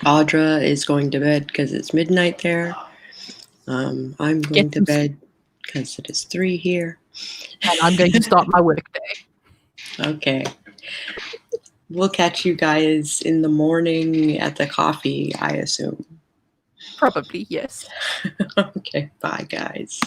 Audra is going to bed because it's midnight there. I'm going Get to some bed because it is 3 here. And I'm going to start my work day. Okay. We'll catch you guys in the morning at the coffee, I assume. Probably, yes. Okay. Bye, guys.